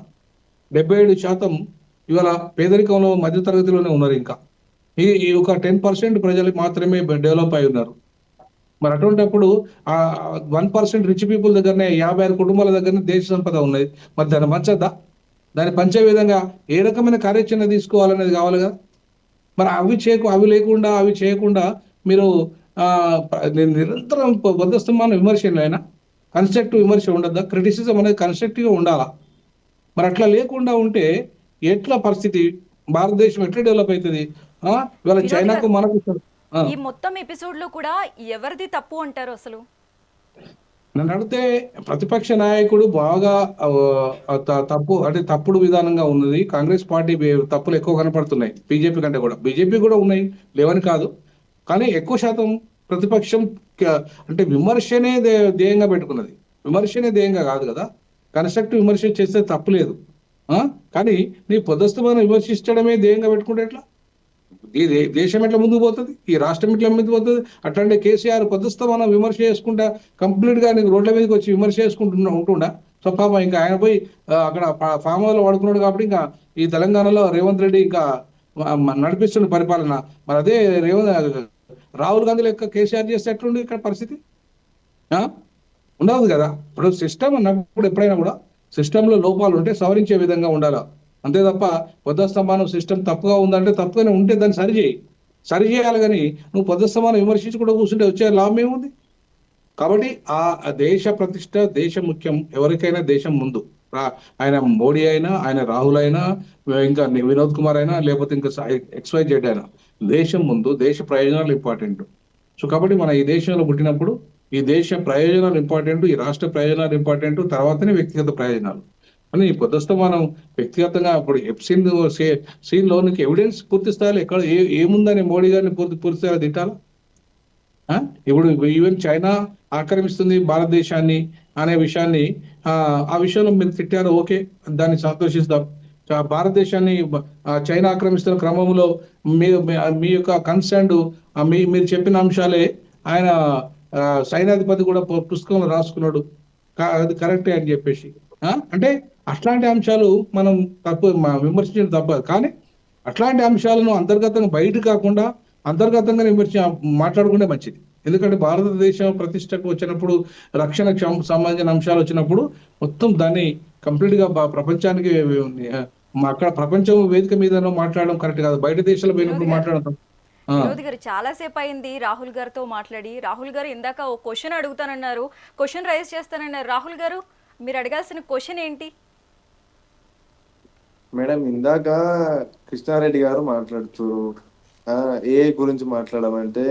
77% ఇవాళ పేదరికంలో మధ్యతరగతిలోనే ఉన్నారు. ఇంకా ఈ ఒక 10% ప్రజలు మాత్రమే డెవలప్ అయి ఉన్నారు. మరి అటువంటిప్పుడు 1% రిచ్ పీపుల్ దగ్గరనే 56 కుటుంబాల దగ్గరనే దేశ సంపద ఉన్నది. మరి దాన్ని పంచద్దా? దాన్ని పంచే విధంగా ఏ రకమైన కార్యాచరణ తీసుకోవాలనేది కావాలిగా. మరి అవి చేయకుండా మీరు నిరంతరం బద్ధస్తమాన విమర్శలైనా కన్స్ట్రక్టివ్ విమర్శ ఉండద్దా? క్రిటిసిజం అనేది కన్స్ట్రక్టివ్గా ఉండాలా. మరి అట్లా లేకుండా ఉంటే ఎట్లా పరిస్థితి, భారతదేశం ఎట్లా డెవలప్ అవుతుంది? ఇవాళ చైనాకు మనకు ఈ మొత్తం ఎపిసోడ్ లో కూడా ఎవరిది తప్పు అంటారు అసలు? నన్ను అడిగితే ప్రతిపక్ష నాయకుడు బాగా తప్పుడు విధానంగా ఉన్నది. కాంగ్రెస్ పార్టీ తప్పులు ఎక్కువ కనపడుతున్నాయి బీజేపీ కంటే కూడా. బీజేపీ కూడా ఉన్నాయి, లేవని కాదు, కానీ ఎక్కువ శాతం ప్రతిపక్షం అంటే విమర్శనే ధ్యేయంగా పెట్టుకున్నది. విమర్శనే ధ్యేయంగా కాదు కదా, కన్స్ట్రక్టివ్ విమర్శ చేస్తే తప్పు లేదు. కానీ నీ పొద్దుస్తమాన విమర్శించడమే ధ్యేయంగా పెట్టుకుంటే ఎట్లా? ఈ దేశం ఎట్లా ముందుకు పోతుంది, ఈ రాష్ట్రం ఎట్లా ముందుకు పోతుంది? అట్లాంటి కేసీఆర్ పొద్దుస్తమానం విమర్శ చేసుకుంటా కంప్లీట్ గా నీకు రోడ్ల మీదకి వచ్చి విమర్శ ఉంటుండా. సో పాప ఇంకా ఆయన పోయి అక్కడ ఫామ్ హౌస్ లో వాడుకున్నాడు కాబట్టి ఇంకా ఈ తెలంగాణలో రేవంత్ రెడ్డి ఇంకా నడిపిస్తున్న పరిపాలన. మరి అదే రాహుల్ గాంధీ లెక్క కేసీఆర్ చేస్తే ఎట్లుండి ఇక్కడ పరిస్థితి? ఉండదు కదా. ఇప్పుడు సిస్టమ్ అన్నప్పుడు ఎప్పుడైనా కూడా సిస్టంలో లోపాలు ఉంటే సవరించే విధంగా ఉండాలా. అంతే తప్ప పొద్దుస్తమానం సిస్టమ్ తప్పుగా ఉందంటే తప్పుగానే ఉంటే దాన్ని సరిచేయాలి. కానీ నువ్వు పొద్దుస్తమానం విమర్శించకుండా కూర్చుంటే వచ్చే లాభం ఏముంది? కాబట్టి ఆ దేశ ప్రతిష్ట, దేశం ముఖ్యం. ఎవరికైనా దేశం ముందు. ఆయన మోడీ అయినా, ఆయన రాహుల్ అయినా, ఇంకా వినోద్ కుమార్ అయినా, లేకపోతే ఇంకా XYZ అయినా, దేశం ముందు, దేశ ప్రయోజనాలు ఇంపార్టెంట్. సో కాబట్టి మన ఈ దేశంలో పుట్టినప్పుడు ఈ దేశ ప్రయోజనాలు ఇంపార్టెంట్, ఈ రాష్ట్ర ప్రయోజనాలు ఇంపార్టెంట్, తర్వాతనే వ్యక్తిగత ప్రయోజనాలు. అని పొద్దుస్తా మనం వ్యక్తిగతంగా ఇప్పుడు ఎప్సిన్ సీన్ లో నీకు ఎవిడెన్స్ పూర్తి స్థాయిలో ఎక్కడ ఏముందని మోడీ గారిని పూర్తి స్థాయిలో తిట్టాలి. ఇప్పుడు ఈవెన్ చైనా ఆక్రమిస్తుంది భారతదేశాన్ని అనే విషయాన్ని ఆ విషయంలో మీరు తిట్టారు, ఓకే, దాన్ని సంతోషిస్తాం. భారతదేశాన్ని చైనా ఆక్రమిస్తున్న క్రమంలో మీ మీ యొక్క కన్సర్న్ మీరు చెప్పిన అంశాలే ఆయన సైన్యాధిపతి కూడా పుస్తకంలో రాసుకున్నాడు, అది కరెక్టే అని చెప్పేసి. అంటే అట్లాంటి అంశాలు మనం విమర్శించడం తప్పదు. కానీ అట్లాంటి అంశాలను అంతర్గతంగా బయట కాకుండా అంతర్గతంగా మాట్లాడుకుంటే మంచిది. ఎందుకంటే భారతదేశం ప్రతిష్టకు వచ్చినప్పుడు రక్షణకు సంబంధించిన అంశాలు వచ్చినప్పుడు మొత్తం దాన్ని కంప్లీట్ గా ప్రపంచానికి అక్కడ ప్రపంచం వేదిక మీద మాట్లాడడం కరెక్ట్ కాదు, బయట దేశాలు పోయినప్పుడు మాట్లాడతాం. వినోద్ గారు చాలాసేపు అయింది రాహుల్ గారితో మాట్లాడి. రాహుల్ గారు ఇందాక ఓ క్వశ్చన్ అడుగుతానన్నారు, క్వశ్చన్ రైజ్ చేస్తానన్నారు. రాహుల్ గారు మీరు అడగాల్సిన క్వశ్చన్ ఏంటి? మేడం ఇందాక కృష్ణారెడ్డి గారు మాట్లాడుతూ ఏ గురించి మాట్లాడమంటే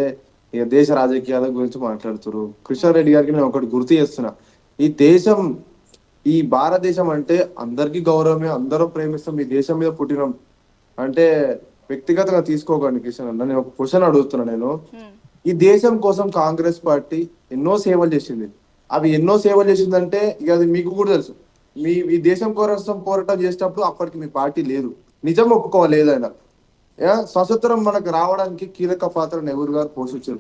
ఇక దేశ రాజకీయాల గురించి మాట్లాడుతున్నారు. కృష్ణారెడ్డి గారికి నేను ఒకటి గుర్తు చేస్తున్నా, ఈ దేశం ఈ భారతదేశం అంటే అందరికీ గౌరవమే, అందరం ప్రేమిస్తాం, ఈ దేశం మీద పుట్టినాం అంటే వ్యక్తిగతంగా తీసుకోకండి కిషన్ అన్న. నేను ఒక క్వశ్చన్ అడుగుతున్నా. నేను ఈ దేశం కోసం కాంగ్రెస్ పార్టీ ఎన్నో సేవలు చేసింది. అవి ఎన్నో సేవలు చేసిందంటే ఇక అది మీకు కూడా తెలుసు. ఈ దేశం కోసం పోరాటం చేసేటప్పుడు అప్పటికి మీ పార్టీ లేదు, నిజం ఒప్పుకోవాలి. ఏదైనా స్వతంత్రం మనకు రావడానికి కీలక పాత్ర నెహ్రూ గారు పోషించారు.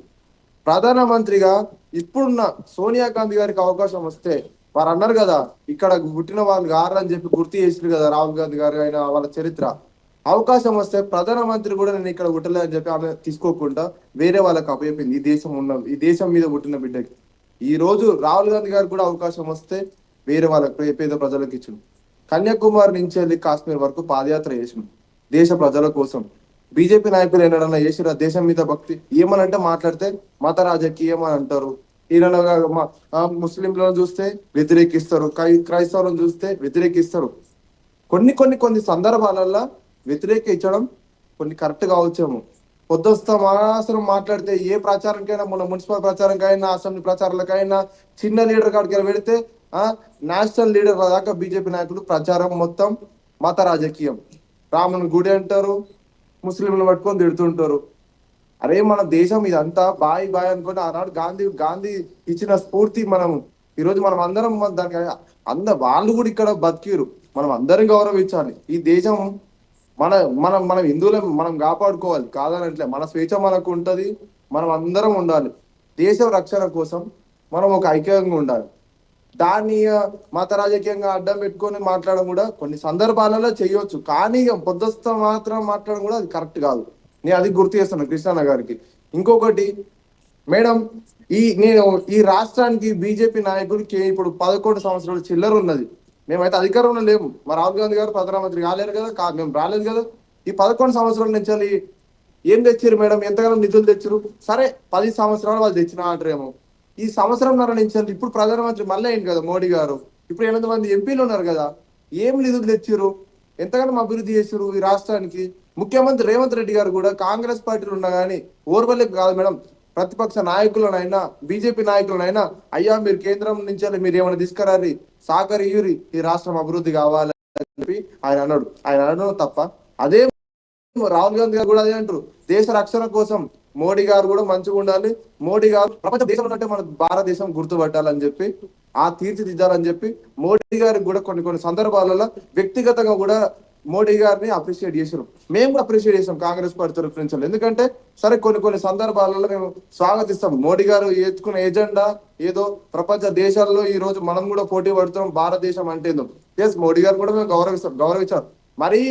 ప్రధానమంత్రిగా ఇప్పుడున్న సోనియా గాంధీ గారికి అవకాశం వస్తే వారు అన్నారు కదా, ఇక్కడ పుట్టిన వాళ్ళు గారని చెప్పి గుర్తు చేసారు కదా రాహుల్ గాంధీ గారు, అయిన వాళ్ళ చరిత్ర. అవకాశం వస్తే ప్రధానమంత్రి కూడా నేను ఇక్కడ పుట్టలేదని చెప్పి ఆమె తీసుకోకుండా వేరే వాళ్ళకి అప్పచెప్పింది. ఈ దేశం మీద పుట్టిన బిడ్డకి. ఈ రోజు రాహుల్ గాంధీ గారికి కూడా అవకాశం వస్తే వేరే వాళ్ళకి పేద ప్రజలకు ఇచ్చింది. కన్యాకుమారి నుంచి వెళ్ళి కాశ్మీర్ వరకు పాదయాత్ర చేసింది దేశ ప్రజల కోసం. బీజేపీ నాయకులు ఏనాడన్నా చేసిరా దేశం మీద భక్తి? ఏమనంటే మాట్లాడితే మత రాజకీయం అని అంటారు. ఈయన ముస్లింలను చూస్తే వ్యతిరేకిస్తారు, క్రైస్తవులను చూస్తే వ్యతిరేకిస్తారు. కొన్ని సందర్భాలలో వ్యతిరేకించడం కొన్ని కరెక్ట్ కావచ్చేమో. పొద్దుస్తా మాత్రం మాట్లాడితే ఏ ప్రచారానికైనా, మన మున్సిపల్ ప్రచారానికైనా, అసెంబ్లీ ప్రచారాలకైనా, చిన్న లీడర్ కాడికి పెడితే నేషనల్ లీడర్ దాకా బీజేపీ నాయకులు ప్రచారం మొత్తం మత రాజకీయం. రాముని గుడి అంటారు, ముస్లింలను పట్టుకొని తిడుతుంటారు. అరే మన దేశం ఇదంతా బాయ్ అనుకుని ఆనాడు గాంధీ ఇచ్చిన స్ఫూర్తి ఈరోజు మనం అందరం దానికి వాళ్ళు కూడా ఇక్కడ బతికిరు. మనం అందరం గౌరవించాలి. ఈ దేశం మనం హిందువులం, మనం కాపాడుకోవాలి కాదనట్లే. మన స్వేచ్ఛ మనకు ఉంటది, మనం అందరం ఉండాలి. దేశం రక్షణ కోసం మనం ఒక ఐక్యంగా ఉండాలి. దాన్ని మత రాజకీయంగా అడ్డం పెట్టుకొని మాట్లాడడం కూడా కొన్ని సందర్భాలలో చేయొచ్చు, కానీ పొద్దుస్తా మాత్రం మాట్లాడడం కూడా అది కరెక్ట్ కాదు. నేను అది గుర్తు చేస్తాను కృష్ణన్న గారికి. ఇంకొకటి మేడం, నేను ఈ రాష్ట్రానికి బీజేపీ నాయకుడికి ఇప్పుడు 11 సంవత్సరాలు చిల్లర ఉన్నది. మేమైతే అధికారంలో లేము. మా రాహుల్ గాంధీ గారు ప్రధానమంత్రి కాలేరు కదా, మేము రాలేదు కదా. ఈ 11 సంవత్సరాల నుంచి ఏం తెచ్చారు మేడం? ఎంతగానో నిధులు తెచ్చారు. సరే 10 సంవత్సరాలు వాళ్ళు తెచ్చిన ఆర్డరేమో. ఈ సంవత్సరంన్నర నుంచి ఇప్పుడు ప్రధానమంత్రి మళ్ళీ అయింది కదా మోడీ గారు. ఇప్పుడు 8 మంది ఎంపీలు ఉన్నారు కదా, ఏం నిధులు తెచ్చారు? ఎంతగానో అభివృద్ధి చేశారు ఈ రాష్ట్రానికి. ముఖ్యమంత్రి రేవంత్ రెడ్డి గారు కూడా కాంగ్రెస్ పార్టీలు ఉన్నా కానీ ఓర్వలేక కాదు మేడం, ప్రతిపక్ష నాయకులనైనా బీజేపీ నాయకులనైనా అయ్యా మీరు కేంద్రం నుంచి మీరు ఏమైనా తీసుకురారి సహకరియురి, ఈ రాష్ట్రం అభివృద్ధి కావాలని చెప్పి ఆయన అన్నాడు. ఆయన అనడం తప్ప? అదే రాహుల్ గాంధీ గారు కూడా అదే అంటారు, దేశ రక్షణ కోసం మోడీ గారు కూడా మంచిగా ఉండాలి, మోడీ గారు ప్రపంచ దేశంలో అంటే మన భారతదేశం గుర్తుపట్టాలని చెప్పి తీర్చిదిద్దాలని చెప్పి మోడీ గారికి కూడా కొన్ని సందర్భాలలో వ్యక్తిగతంగా కూడా మోడీ గారిని అప్రిషియేట్ చేశారు. మేము కూడా అప్రిషియేట్ చేసాం కాంగ్రెస్ పార్టీ తరఫు నుంచి. ఎందుకంటే సరే కొన్ని సందర్భాలలో మేము స్వాగతిస్తాం. మోడీ గారు ఎత్తుకున్న ఎజెండా ఏదో ప్రపంచ దేశాల్లో ఈ రోజు మనం కూడా పోటీ పడుతున్నాం భారతదేశం అంటే. ఎస్, మోడీ గారు కూడా మేము గౌరవించాం. మరి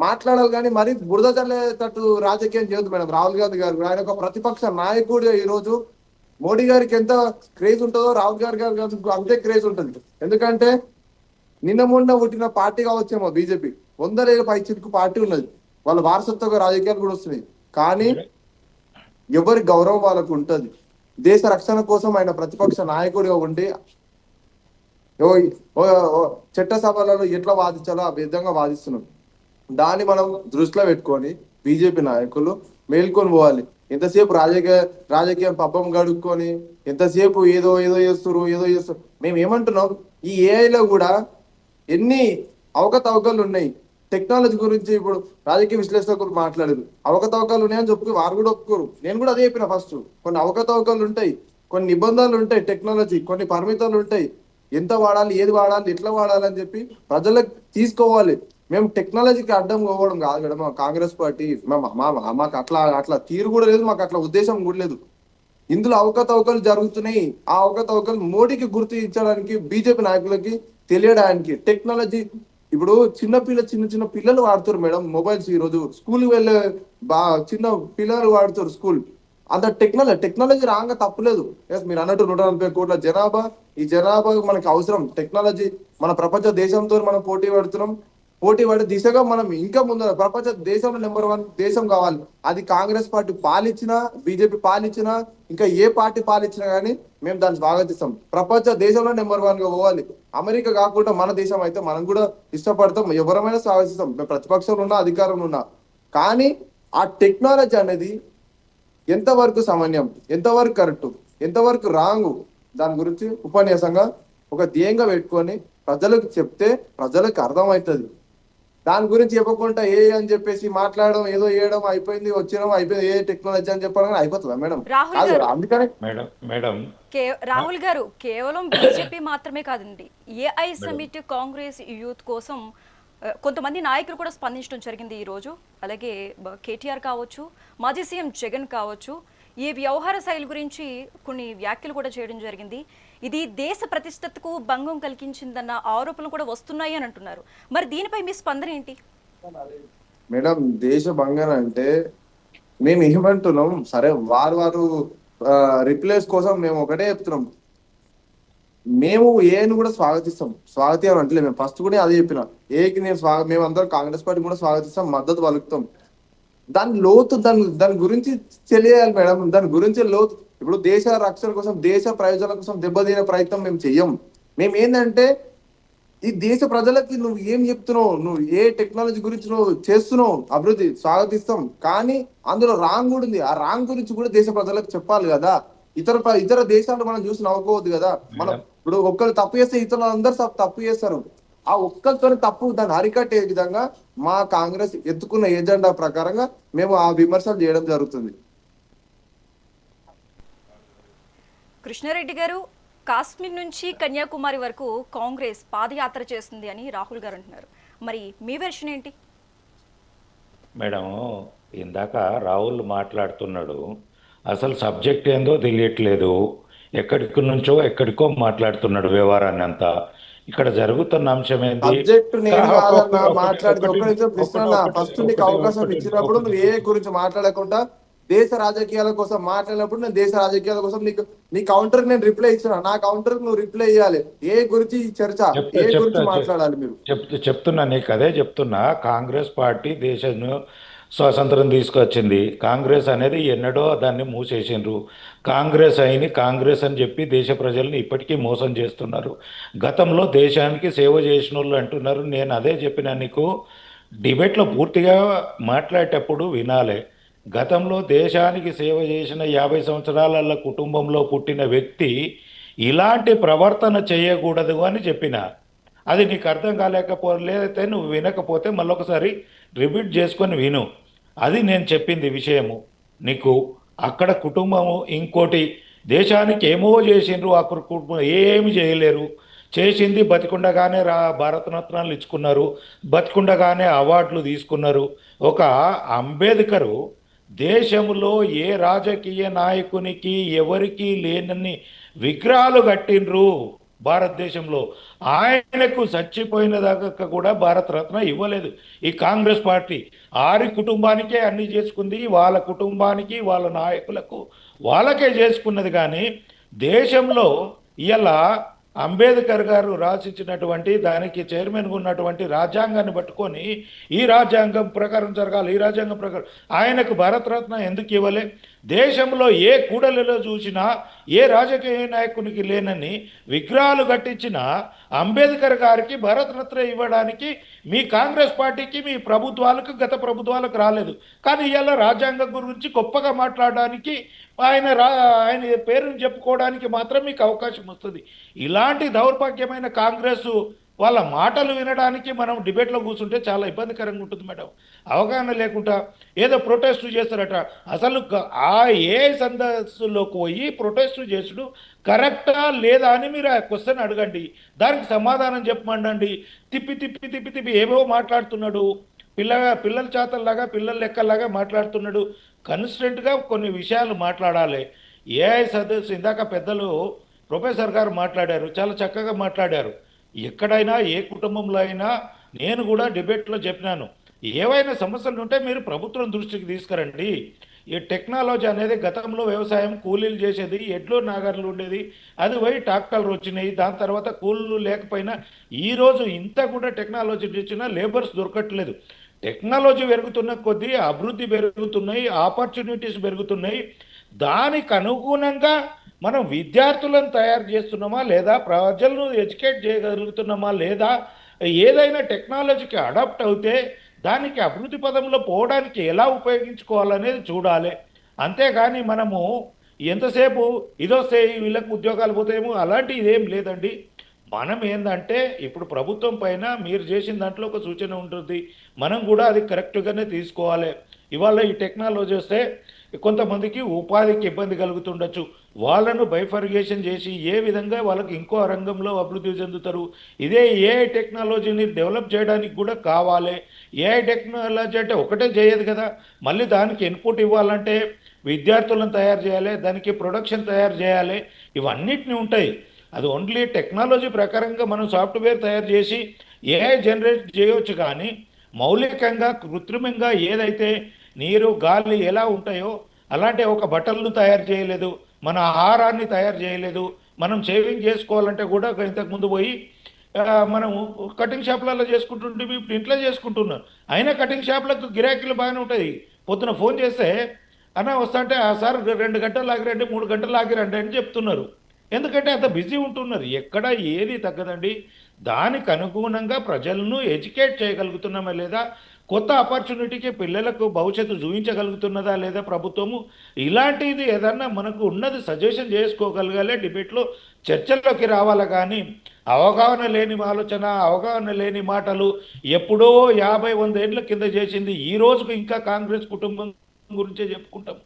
మాట్లాడాలి కానీ మరి బురద చల్లేటట్టు రాజకీయం చేయొద్దు మేడం. రాహుల్ గాంధీ గారు ఆయన ఒక ప్రతిపక్ష నాయకుడు. ఈ రోజు మోడీ గారికి ఎంత క్రేజ్ ఉంటుందో రాహుల్ గాంధీ గారికి అంతే క్రేజ్ ఉంటుంది. ఎందుకంటే నిన్న మొన్న పుట్టిన పార్టీ కావచ్చేమో బీజేపీ, 100 పై చిరుకు పార్టీ ఉన్నది, వాళ్ళ వారసత్వ రాజకీయాలు కూడా వస్తున్నాయి. కానీ ఎవరి గౌరవం వాళ్ళకు ఉంటది. దేశ రక్షణ కోసం ఆయన ప్రతిపక్ష నాయకుడిగా ఉండి చట్టసభలలో ఎట్లా వాదించాలో ఆ విధంగా వాదిస్తున్నాం. దాన్ని మనం దృష్టిలో పెట్టుకొని బీజేపీ నాయకులు మేల్కొని పోవాలి. ఎంతసేపు రాజకీయం పబ్బం గడుక్కొని ఎంతసేపు ఏదో చేస్తారు. మేము ఏమంటున్నాం, ఈ ఏఐలో కూడా ఎన్ని అవకతవకలు ఉన్నాయి. టెక్నాలజీ గురించి ఇప్పుడు రాజకీయ విశ్లేషకులు మాట్లాడారు, అవకతవకలు ఉన్నాయని చెప్పి వారు కూడా ఒప్పుకోరు. నేను కూడా అదే చెప్పిన ఫస్ట్, కొన్ని అవకతవకలు ఉంటాయి, కొన్ని నిబంధనలు ఉంటాయి, టెక్నాలజీ కొన్ని పరిమితాలు ఉంటాయి, ఎంత వాడాలి, ఏది వాడాలి, ఎట్లా వాడాలి అని చెప్పి ప్రజలకు తీసుకోవాలి. మేము టెక్నాలజీకి అడ్డం పోవడం కాదు మేడం. మా కాంగ్రెస్ పార్టీ మాకు అట్లా అట్లా తీరు కూడా లేదు, మాకు అట్లా ఉద్దేశం కూడా లేదు. ఇందులో అవకతవకలు జరుగుతున్నాయి. ఆ అవకతవకలు మోడీకి గుర్తు ఇచ్చడానికి, బీజేపీ నాయకులకి తెలియడానికి టెక్నాలజీ ఇప్పుడు చిన్న చిన్న పిల్లలు వాడుతారు మేడం మొబైల్స్. ఈ రోజు స్కూల్ వెళ్ళే చిన్న పిల్లలు వాడుతారు స్కూల్. అంత టెక్నాలజీ రాగా తప్పులేదు. ఎస్, మీరు అన్నట్టు 140 కోట్ల జనాభా, ఈ జనాభా మనకి అవసరం టెక్నాలజీ. మన ప్రపంచ దేశంతో మనం పోటీ పడుతున్నాం. పోటీ పడే దిశగా మనం ఇంకా ముందు ప్రపంచ దేశంలో నెంబర్ 1 దేశం కావాలి. అది కాంగ్రెస్ పార్టీ పాలించినా, బీజేపీ పాలించినా, ఇంకా ఏ పార్టీ పాలించినా కానీ మేము దాన్ని స్వాగతిస్తాం. ప్రపంచ దేశంలో నెంబర్ 1 గా పోవాలి. అమెరికా కాకుండా మన దేశం అయితే మనం కూడా ఇష్టపడతాం, ఎవరమైనా స్వాగతిస్తాం. మేము ప్రతిపక్షంలో ఉన్నా, అధికారంలో ఉన్నా. కానీ ఆ టెక్నాలజీ అనేది ఎంతవరకు సమన్వయం, ఎంతవరకు కరెక్ట్, ఎంతవరకు రాంగు, దాని గురించి ఉపన్యాసంగా ఒక ధ్యేయంగా పెట్టుకొని ప్రజలకు చెప్తే ప్రజలకు అర్థమవుతుంది. దాని గురించి చెప్పకుండా ఏ అని చెప్పేసి మాట్లాడడం, ఏదో చేయడం, అయిపోయింది వచ్చినాం అయిపోయింది, ఏ టెక్నాలజీ అని చెప్పడం అయిపోతుందా మేడం? అందుకనే మేడం రాహుల్ గారు, కేవలం బీజేపీ మాత్రమే కాదండి, ఏఐ సమిట్, కాంగ్రెస్ యూత్ కోసం కొంతమంది నాయకులు కూడా స్పందించడం జరిగింది ఈరోజు. అలాగే కేటీఆర్ కావచ్చు, మాజీ సీఎం జగన్ కావచ్చు, ఈ వ్యవహార శైలి గురించి కొన్ని వ్యాఖ్యలు కూడా చేయడం జరిగింది. ఇది దేశ ప్రతిష్టతకు భంగం కలిగించిందన్న ఆరోపణలు కూడా వస్తున్నాయి అని అంటున్నారు. మరి దీనిపై మీ స్పందన ఏంటి? మేడం, దేశ భంగం అంటే మేము ఏమంటున్నాం, సరే వారు రిప్లేస్ కోసం మేము ఒకటే చెప్తున్నాం. మేము ఏను కూడా స్వాగతం అంటలే. మేము ఫస్ట్ కూడా అదే చెప్పిన, ఏకి నేను మేమందరం కాంగ్రెస్ పార్టీ కూడా స్వాగతిస్తాం, మద్దతు పలుకుతాం. దాని లోతు, దాని గురించి తెలియాలి మేడం. దాని గురించి లోతు. ఇప్పుడు దేశ రక్షణ కోసం, దేశ ప్రయోజనాల కోసం దెబ్బతీనే ప్రయత్నం మేము చెయ్యం. మేము ఏంటంటే ఈ దేశ ప్రజలకి నువ్వు ఏం చెప్తున్నావు, నువ్వు ఏ టెక్నాలజీ గురించి నువ్వు చేస్తున్నావు అభివృద్ధి స్వాగతిస్తాం. కానీ అందులో రాంగ్ కూడా ఉంది. ఆ రాంగ్ గురించి కూడా దేశ ప్రజలకు చెప్పాలి కదా. ఇతర దేశాలు మనం చూసి నవ్వుకోవద్దు కదా. మనం ఇప్పుడు ఒక్కరు తప్పు చేస్తే ఇతరులు అందరూ తప్పు చేస్తారు. ఆ ఒక్కరితో తప్పు దాన్ని అరికట్టే విధంగా మా కాంగ్రెస్ ఎత్తుకున్న ఎజెండా ప్రకారంగా మేము ఆ విమర్శలు చేయడం జరుగుతుంది. కృష్ణారెడ్డి గారు, కాశ్మీర్ నుంచి కన్యాకుమారి వరకు కాంగ్రెస్ పాదయాత్ర చేస్తుంది అని రాహుల్ గారు అంటున్నారు. మరి మీ వెర్షన్ ఏంటి? మేడం, ఇందాక రాహుల్ మాట్లాడుతున్నాడు, అసలు సబ్జెక్ట్ ఏందో తెలియట్లేదు, ఎక్కడికి నుంచో ఎక్కడికో మాట్లాడుతున్నాడు వ్యవహారాన్ని అంతా. ఇక్కడ జరుగుతున్న అంశం ఏంటి? సబ్జెక్ట్ నేను కాదన్నా మాట్లాడితే ఫస్ట్ నీకు అవకాశం ఇచ్చినప్పుడు నువ్వు ఏ గురించి మాట్లాడకుండా దేశ రాజకీయాల కోసం మాట్లాడినప్పుడు నేను దేశ రాజకీయాల కోసం నీ కౌంటర్ నేను రిప్లై ఇచ్చిన, నా కౌంటర్ నువ్వు రిప్లై ఇవ్వాలి. ఏ గురించి చర్చ, ఏ గురించి మాట్లాడాలి మీరు చెప్తున్నా, నీకు అదే చెప్తున్నా. కాంగ్రెస్ పార్టీ దేశంలో స్వాతంత్రం తీసుకొచ్చింది. కాంగ్రెస్ అనేది ఎన్నడో దాన్ని మూసేసిండ్రు. కాంగ్రెస్ అని చెప్పి దేశ ప్రజల్ని ఇప్పటికీ మోసం చేస్తున్నారు. గతంలో దేశానికి సేవ చేసిన వాళ్ళు అంటున్నారు. నేను అదే చెప్పిన నీకు, డిబేట్లో పూర్తిగా మాట్లాడేటప్పుడు వినాలి. గతంలో దేశానికి సేవ చేసిన 50 సంవత్సరాల కుటుంబంలో పుట్టిన వ్యక్తి ఇలాంటి ప్రవర్తన చేయకూడదు అని చెప్పిన. అది నీకు అర్థం కాలేకపోతే నువ్వు వినకపోతే మళ్ళొకసారి రిపీట్ చేసుకొని విను. అది నేను చెప్పింది విషయము నీకు. అక్కడ కుటుంబము ఇంకోటి, దేశానికి ఏమో చేసిండ్రు, ఆ కుటుంబం ఏమి చేయలేరు. చేసింది బతికుండగానే భారతరత్నాలు ఇచ్చుకున్నారు, బతికుండగానే అవార్డులు తీసుకున్నారు. ఒక అంబేద్కరు దేశంలో ఏ రాజకీయ నాయకునికి ఎవరికి లేనన్ని విగ్రహాలు కట్టిండ్రు భారతదేశంలో. ఆయనకు చచ్చిపోయిన దాకా కూడా భారతరత్న ఇవ్వలేదు ఈ కాంగ్రెస్ పార్టీ. ఆరి కుటుంబానికే అన్ని చేసుకుంది, వాళ్ళ కుటుంబానికి వాళ్ళ నాయకులకు వాళ్ళకే చేసుకున్నది. కానీ దేశంలో ఇలా అంబేద్కర్ గారు రాసిచ్చినటువంటి దానికి చైర్మన్గా ఉన్నటువంటి రాజ్యాంగాన్ని పట్టుకొని ఈ రాజ్యాంగం ప్రకారం జరగాలి, ఈ రాజ్యాంగం ప్రకారం ఆయనకు భారతరత్న ఎందుకు ఇవ్వలే? దేశంలో ఏ కూడలిలో చూసినా ఏ రాజకీయ నాయకునికి లేనని విగ్రహాలు కట్టించిన అంబేద్కర్ గారికి భారతరత్న ఇవ్వడానికి మీ కాంగ్రెస్ పార్టీకి, మీ ప్రభుత్వాలకు, గత ప్రభుత్వాలకు రాలేదు. కానీ ఇవాళ రాజ్యాంగం గురించి గొప్పగా మాట్లాడడానికి, ఆయన పేరుని చెప్పుకోవడానికి మాత్రం మీకు అవకాశం వస్తుంది. ఇలాంటి దౌర్భాగ్యమైన కాంగ్రెస్ వాళ్ళ మాటలు వినడానికి మనం డిబేట్లో కూర్చుంటే చాలా ఇబ్బందికరంగా ఉంటుంది మేడం. అవగాహన లేకుండా ఏదో ప్రొటెస్ట్ చేస్తారట. అసలు ఆ ఏ సదస్సులోకి పోయి ప్రొటెస్ట్ చేసుడు కరెక్టా లేదా అని మీరు ఆ క్వశ్చన్ అడగండి, దానికి సమాధానం చెప్పమండండి. తిప్పి తిప్పి తిప్పి తిప్పి ఏవో మాట్లాడుతున్నాడు, పిల్లల చేతల్లాగా పిల్లల లెక్కల్లాగా మాట్లాడుతున్నాడు. కన్సిస్టెంట్గా కొన్ని విషయాలు మాట్లాడాలి. ఏఐ సదస్సు ఇందాక పెద్దలు ప్రొఫెసర్ గారు మాట్లాడారు, చాలా చక్కగా మాట్లాడారు. ఎక్కడైనా ఏ కుటుంబంలో అయినా నేను కూడా డిబేట్లో చెప్పినాను, ఏవైనా సమస్యలు ఉంటే మీరు ప్రభుత్వం దృష్టికి తీసుకురండి. ఈ టెక్నాలజీ అనేది గతంలో వ్యవసాయం కూలీలు చేసేది, ఎడ్లు నాగర్లు ఉండేది, అది పోయి ట్రాక్టర్లు వచ్చినాయి. దాని తర్వాత కూలీలు లేకపోయినా ఈరోజు ఇంత కూడా టెక్నాలజీ తెచ్చినా లేబర్స్ దొరకట్లేదు. టెక్నాలజీ పెరుగుతున్న కొద్దీ అభివృద్ధి పెరుగుతున్నాయి, ఆపర్చునిటీస్ పెరుగుతున్నాయి. దానికి అనుగుణంగా మనం విద్యార్థులను తయారు చేస్తున్నామా లేదా, ప్రజలను ఎడ్యుకేట్ చేయగలుగుతున్నామా లేదా, ఏదైనా టెక్నాలజీకి అడాప్ట్ అవుతే దానికి అభివృద్ధి పదంలో పోవడానికి ఎలా ఉపయోగించుకోవాలనేది చూడాలి. అంతేగాని మనము ఎంతసేపు ఇదొస్తే వీళ్ళకు ఉద్యోగాలు పోతాయేమో అలాంటి ఇదేం లేదండి. మనం ఏంటంటే ఇప్పుడు ప్రభుత్వం పైన మీరు చేసిన దాంట్లో ఒక సూచన ఉంటుంది, మనం కూడా అది కరెక్ట్గానే తీసుకోవాలి. ఇవాళ ఈ టెక్నాలజీ వస్తే కొంతమందికి ఉపాధికి ఇబ్బంది కలుగుతుండొచ్చు, వాళ్ళను బైఫర్గేషన్ చేసి ఏ విధంగా వాళ్ళకి ఇంకో రంగంలో అభివృద్ధి చెందుతారు. ఇదే ఏఐ టెక్నాలజీని డెవలప్ చేయడానికి కూడా కావాలి. ఏఐ టెక్నాలజీ అంటే ఒకటే చేయదు కదా, మళ్ళీ దానికి ఇన్పుట్ ఇవ్వాలంటే విద్యార్థులను తయారు చేయాలి, దానికి ప్రొడక్షన్ తయారు చేయాలి, ఇవన్నిటిని ఉంటాయి. అది ఓన్లీ టెక్నాలజీ ప్రకారంగా మనం సాఫ్ట్వేర్ తయారు చేసి ఏఐ జనరేట్ చేయవచ్చు, కానీ మౌలికంగా కృత్రిమంగా ఏదైతే నీరు గాలి ఎలా ఉంటాయో అలాంటి ఒక బట్టలను తయారు చేయలేదు, మన ఆహారాన్ని తయారు చేయలేదు. మనం షేవింగ్ చేసుకోవాలంటే కూడా ఇంతకుముందు పోయి మనము కటింగ్ షాప్లలో చేసుకుంటుంటే ఇప్పుడు ఇంట్లో చేసుకుంటున్నాం. అయినా కటింగ్ షాప్లకు గిరాకీలు బాగానే ఉంటాయి. పొద్దున ఫోన్ చేస్తే అన్న వస్తా అంటే సార్ 2 గంటలు ఆగిరండి, 3 గంటలు ఆగిరండి అని చెప్తున్నారు. ఎందుకంటే అంత బిజీ ఉంటున్నారు. ఎక్కడ ఏది తగ్గదండి. దానికి అనుగుణంగా ప్రజలను ఎడ్యుకేట్ చేయగలుగుతున్నామా లేదా, కొత్త ఆపర్చునిటీకి పిల్లలకు భవిష్యత్తు చూపించగలుగుతున్నదా లేదా ప్రభుత్వము, ఇలాంటిది ఏదన్నా మనకు ఉన్నది సజెషన్ చేసుకోగలగాలి, డిబేట్లో చర్చల్లోకి రావాలి. కానీ అవగాహన లేని ఆలోచన, అవగాహన లేని మాటలు ఎప్పుడో 50-100 ఏళ్ళ కింద చేసింది ఈ రోజుకు ఇంకా కాంగ్రెస్ కుటుంబం గురించే చెప్పుకుంటాం,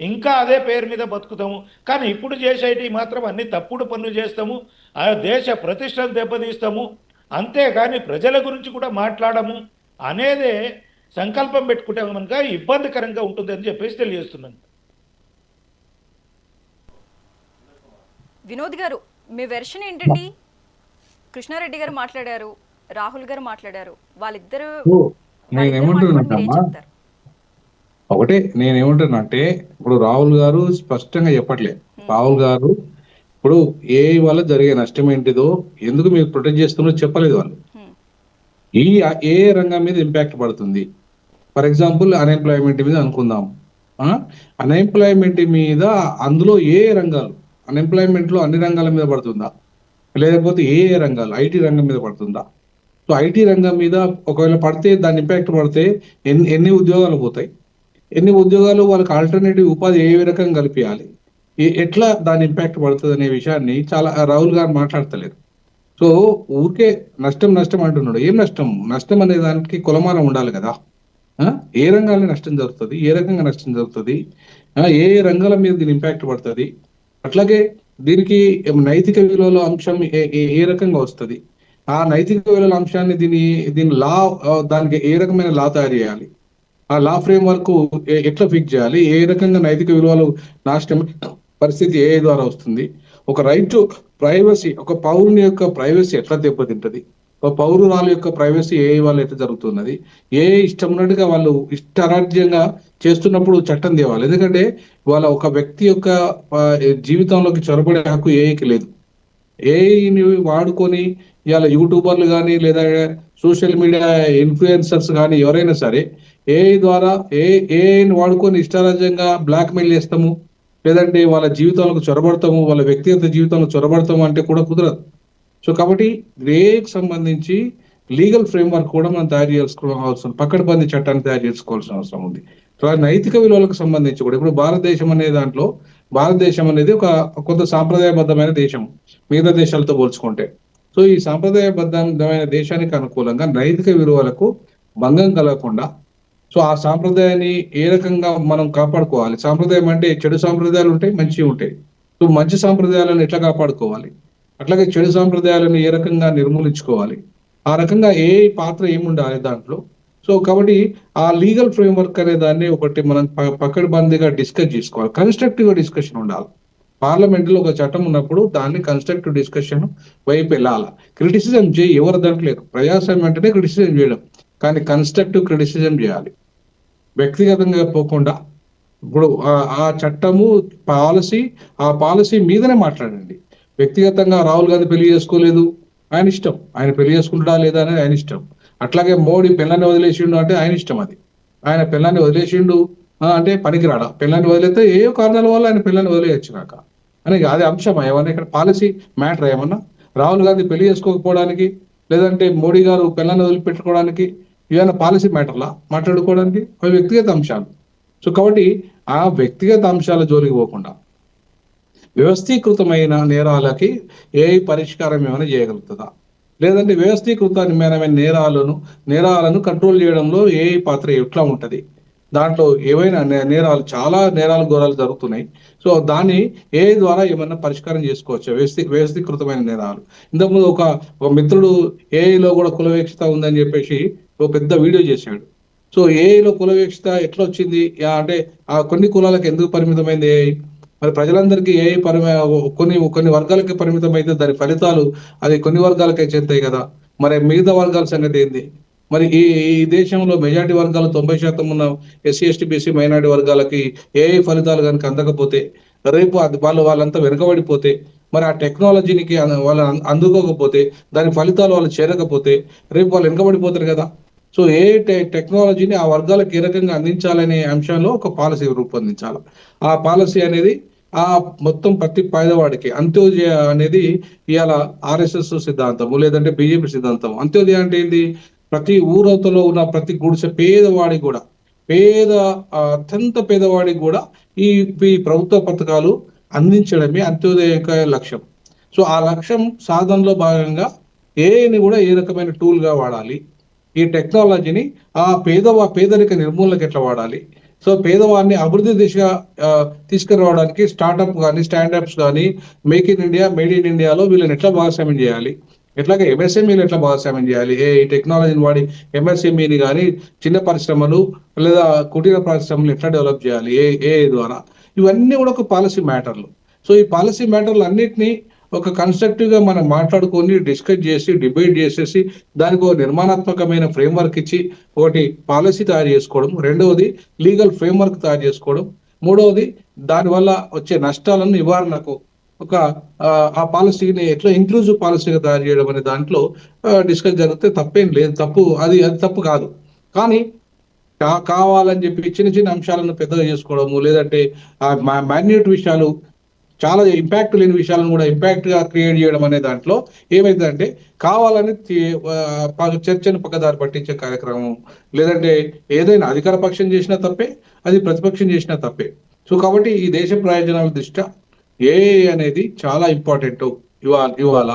ఇంకా అదే పేరు మీద బతుకుతాము. కానీ ఇప్పుడు చేసేటి మాత్రం అన్ని తప్పుడు పనులు చేస్తాము, ఆ దేశ ప్రతిష్టను దెబ్బతీస్తాము. అంతేగాని ప్రజల గురించి కూడా మాట్లాడము అనేదే సంకల్పం పెట్టుకుంటే కనుక ఇబ్బందికరంగా ఉంటుంది అని చెప్పేసి తెలియజేస్తున్నాను. వినోద్ గారు, మీ వెర్షన్ ఏంటండి? కృష్ణారెడ్డి గారు మాట్లాడారు, రాహుల్ గారు మాట్లాడారు, వాళ్ళిద్దరు నేనేమంటున్నా ఒకటే, నేనేమంటున్నానంటే ఇప్పుడు రాహుల్ గారు స్పష్టంగా చెప్పట్లేదు. రాహుల్ గారు ఇప్పుడు ఏ వల్ల జరిగే నష్టం ఏంటిదో, ఎందుకు మీరు ప్రొటెక్ట్ చేస్తున్నారో చెప్పలేదు వాళ్ళు. ఈ ఏ రంగం మీద ఇంపాక్ట్ పడుతుంది, ఫర్ ఎగ్జాంపుల్ అన్ఎంప్లాయ్మెంట్ మీద అనుకుందాం. అన్ఎంప్లాయ్మెంట్ మీద అందులో ఏ రంగాలు, అన్ఎంప్లాయ్మెంట్ లో అన్ని రంగాల మీద పడుతుందా, లేకపోతే ఏ రంగాలు, ఐటీ రంగం మీద పడుతుందా? సో ఐటీ రంగం మీద ఒకవేళ పడితే, దాని ఇంపాక్ట్ పడితే ఎన్ని ఉద్యోగాలు పోతాయి, ఎన్ని ఉద్యోగాలు వాళ్ళకి ఆల్టర్నేటివ్ ఉపాధి ఏ రకంగా కల్పించాలి, ఎట్లా దాని ఇంపాక్ట్ పడుతుంది అనే విషయాన్ని చాలా రాహుల్ గారు మాట్లాడతలేరు. సో ఊరికే నష్టం నష్టం అంటున్నాడు. ఏం నష్టం? నష్టం అనే దానికి కొలమానం ఉండాలి కదా. ఏ రంగాల్లో నష్టం జరుగుతుంది, ఏ రకంగా నష్టం జరుగుతుంది, ఏ రంగాల మీద దీని ఇంపాక్ట్ పడుతుంది, అట్లాగే దీనికి నైతిక విలువల అంశం ఏ రకంగా వస్తుంది, ఆ నైతిక విలువల అంశాన్ని దీని లా, దానికి ఏ రకమైన లా తయారు చేయాలి, ఆ లా ఫ్రేమ్ వర్క్ ఎట్లా ఫిక్స్ చేయాలి, ఏ రకంగా నైతిక విలువలు నాశనం పరిస్థితి ఏ ద్వారా వస్తుంది, ఒక రైట్ టు ప్రైవసీ, ఒక పౌరుని యొక్క ప్రైవసీ ఎట్లా దెబ్బతింటది, ఒక పౌరురాల యొక్క ప్రైవసీ ఏ వాళ్ళు ఎట్లా జరుగుతున్నది, ఏ ఇష్టం ఉన్నట్టుగా వాళ్ళు ఇష్టారాజ్యంగా చేస్తున్నప్పుడు చట్టం తేవాలి. ఎందుకంటే వాళ్ళ ఒక వ్యక్తి యొక్క జీవితంలోకి చొరబడే హక్కు ఏఐకి లేదు. ఏఐని వాడుకొని ఇవాళ యూట్యూబర్లు కానీ లేదా సోషల్ మీడియా ఇన్ఫ్లుయెన్సర్స్ కానీ ఎవరైనా సరే ఏఐ ద్వారా ఏఐని వాడుకొని ఇష్టారాజ్యంగా బ్లాక్మెయిల్ చేస్తాము, లేదంటే వాళ్ళ జీవితాలకు చొరబడతాము, వాళ్ళ వ్యక్తిగత జీవితంలో చొరబడతాము అంటే కూడా కుదరదు. సో కాబట్టి ఏఐకి సంబంధించి లీగల్ ఫ్రేమ్వర్క్ కూడా మనం తయారు చేసుకోవాల్సిన అవసరం, పకడ్బందీ చట్టాన్ని తయారు చేసుకోవాల్సిన అవసరం ఉంది. నైతిక విలువలకు సంబంధించి కూడా ఇప్పుడు భారతదేశం అనే దాంట్లో, భారతదేశం అనేది ఒక కొంత సాంప్రదాయబద్ధమైన దేశం మిగతా దేశాలతో పోల్చుకుంటే. సో ఈ సాంప్రదాయబద్ధమైన దేశానికి అనుకూలంగా నైతిక విలువలకు భంగం కలగకుండా సో ఆ సాంప్రదాయాన్ని ఏ రకంగా మనం కాపాడుకోవాలి. సాంప్రదాయం అంటే చెడు సాంప్రదాయాలు ఉంటాయి, మంచివి ఉంటాయి. సో మంచి సాంప్రదాయాలను ఎట్లా కాపాడుకోవాలి, అట్లాగే చెడు సాంప్రదాయాలను ఏ రకంగా నిర్మూలించుకోవాలి, ఆ రకంగా ఏ పాత్ర ఏముండాలి దాంట్లో. సో కాబట్టి ఆ లీగల్ ఫ్రేమ్వర్క్ అనే దాన్ని ఒకటి మనం పకడ్బందీగా డిస్కస్ చేసుకోవాలి. కన్స్ట్రక్టివ్ డిస్కషన్ ఉండాలి. పార్లమెంట్ లో ఒక చట్టం ఉన్నప్పుడు దాన్ని కన్స్ట్రక్టివ్ డిస్కషన్ వైపు వెళ్ళాలి. క్రిటిసిజం చేయి, ఎవరి దాంట్లో లేదు. ప్రజాస్వామ్యం అంటేనే క్రిటిసిజం చేయడం, కానీ కన్స్ట్రక్టివ్ క్రిటిసిజం చేయాలి, వ్యక్తిగతంగా పోకుండా. ఇప్పుడు ఆ చట్టము ఆ పాలసీ మీదనే మాట్లాడండి. వ్యక్తిగతంగా రాహుల్ గాంధీ పెళ్లి చేసుకోలేదు, ఆయన ఇష్టం. ఆయన పెళ్లి చేసుకుంటా లేదా అనేది ఆయన ఇష్టం. అట్లాగే మోడీ పిల్లాన్ని వదిలేసిండు అంటే ఆయన ఇష్టం. అది ఆయన పిల్లాన్ని వదిలేసిండు అంటే పనికిరాడా? పిల్లాన్ని వదిలేస్తే ఏ కారణాల వల్ల ఆయన పిల్లాన్ని వదిలేయచ్చు కాక అని అది అంశం ఏమన్నా ఇక్కడ పాలసీ మ్యాటర్ ఏమన్నా? రాహుల్ గాంధీ పెళ్లి చేసుకోకపోవడానికి లేదంటే మోడీ గారు పిల్లాన్ని వదిలిపెట్టుకోవడానికి ఏమైనా పాలసీ మ్యాటర్లా మాట్లాడుకోవడానికి? అవి వ్యక్తిగత అంశాలు. సో కాబట్టి ఆ వ్యక్తిగత అంశాల జోలికి పోకుండా వ్యవస్థీకృతమైన నేరాలకి ఏ పరిష్కారం ఏమైనా చేయగలుగుతుందా, లేదంటే వ్యవస్థీకృతమైన నేరాలను కంట్రోల్ చేయడంలో ఏ పాత్ర ఎట్లా ఉంటది? దాంట్లో ఏవైనా చాలా నేరాలు ఘోరాలు జరుగుతున్నాయి. సో దాన్ని ఏ ద్వారా ఏమన్నా పరిష్కారం చేసుకోవచ్చు? వ్యవస్థీకృతమైన నేరాలు. ఇంతకుముందు ఒక మిత్రుడు ఏఐలో కూడా కులవివక్షత ఉందని చెప్పేసి ఒక పెద్ద వీడియో చేశాడు. సో ఏఐలో కులవివక్షత ఎట్లా వచ్చింది అంటే ఆ కొన్ని కులాలకు ఎందుకు పరిమితమైంది ఏఐ? మరి ప్రజలందరికీ ఏఐ కొన్ని వర్గాలకి పరిమితం అయితే దాని ఫలితాలు అది కొన్ని వర్గాలకే చెందుతాయి కదా. మరి మిగతా వర్గాల సంగతి ఏంది? మరి ఈ దేశంలో మెజారిటీ వర్గాలు 90% ఉన్న ఎస్సీ ఎస్టీ బీసీ మైనారిటీ వర్గాలకి ఏఐ ఫలితాలు కనుక అందకపోతే, రేపు వాళ్ళంతా వెనుకబడిపోతే, మరి ఆ టెక్నాలజీనికి వాళ్ళు అందుకోకపోతే, దాని ఫలితాలు వాళ్ళు చేరకపోతే రేపు వాళ్ళు వెనుకబడిపోతారు కదా. సో ఏ టెక్నాలజీని ఆ వర్గాలకు ఏ రకంగా అందించాలనే అంశంలో ఒక పాలసీ రూపొందించాలి. ఆ పాలసీ అనేది ఆ మొత్తం ప్రతి పేదవాడికి అంత్యోదయ అనేది ఇవాళ RSS సిద్ధాంతము లేదంటే బీజేపీ సిద్ధాంతం. అంత్యోదయ అంటే ఏంది? ప్రతి ఊరవతలో ఉన్న ప్రతి గుడిసె పేదవాడికి కూడా అత్యంత పేదవాడికి కూడా ఈ ప్రభుత్వ పథకాలు అందించడమే అంత్యోదయ యొక్క లక్ష్యం. సో ఆ లక్ష్యం సాధనలో భాగంగా ఏఐని కూడా ఏ రకమైన టూల్ గా వాడాలి, ఈ టెక్నాలజీని ఆ పేదరిక నిర్మూలనకి ఎట్లా వాడాలి, సో పేదవాడిని అభివృద్ధి దిశగా తీసుకురావడానికి స్టార్ట్అప్ కానీ స్టాండప్స్ కానీ మేడ్ ఇన్ ఇండియాలో వీళ్ళని ఎట్లా భాగస్వామ్యం చేయాలి, ఎట్లాగే MSMEలు ఎట్లా భాగస్వామ్యం చేయాలి, ఈ టెక్నాలజీని వాడి MSMEని కానీ చిన్న పరిశ్రమలు లేదా కుటీర పరిశ్రమలు ఎట్లా డెవలప్ చేయాలి ఏ ద్వారా, ఇవన్నీ కూడా ఒక పాలసీ మ్యాటర్లు. సో ఈ పాలసీ మ్యాటర్లు అన్నిటినీ ఒక కన్స్ట్రక్టివ్ గా మనం మాట్లాడుకొని డిస్కస్ చేసి డిబేట్ చేసేసి దానికి ఒక నిర్మాణాత్మకమైన ఫ్రేమ్వర్క్ ఇచ్చి ఒకటి పాలసీ తయారు చేసుకోవడం, రెండవది లీగల్ ఫ్రేమ్వర్క్ తయారు చేసుకోవడం, మూడవది దానివల్ల వచ్చే నష్టాలను నివారణకు ఒక ఆ పాలసీని ఎట్లా ఇంక్లూజివ్ పాలసీగా తయారు చేయడం అనే దాంట్లో డిస్కస్ జరిగితే తప్పేం లేదు. అది తప్పు కాదు. కానీ కావాలని చెప్పి చిన్న చిన్న అంశాలను పెద్దగా చేసుకోవడము లేదంటే మైన్యూట్ విషయాలు చాలా ఇంపాక్ట్ లేని విషయాలను కూడా ఇంపాక్ట్ గా క్రియేట్ చేయడం అనే దాంట్లో ఏమైందంటే కావాలని చర్చను పక్కదారి పట్టించే కార్యక్రమం, లేదంటే ఏదైనా అధికార పక్షం చేసినా తప్పే, అది ప్రతిపక్షం చేసినా తప్పే. సో కాబట్టి ఈ దేశ ప్రయోజనాల దృష్ట్యా ఏఐ అనేది చాలా ఇంపార్టెంట్. ఇవాళ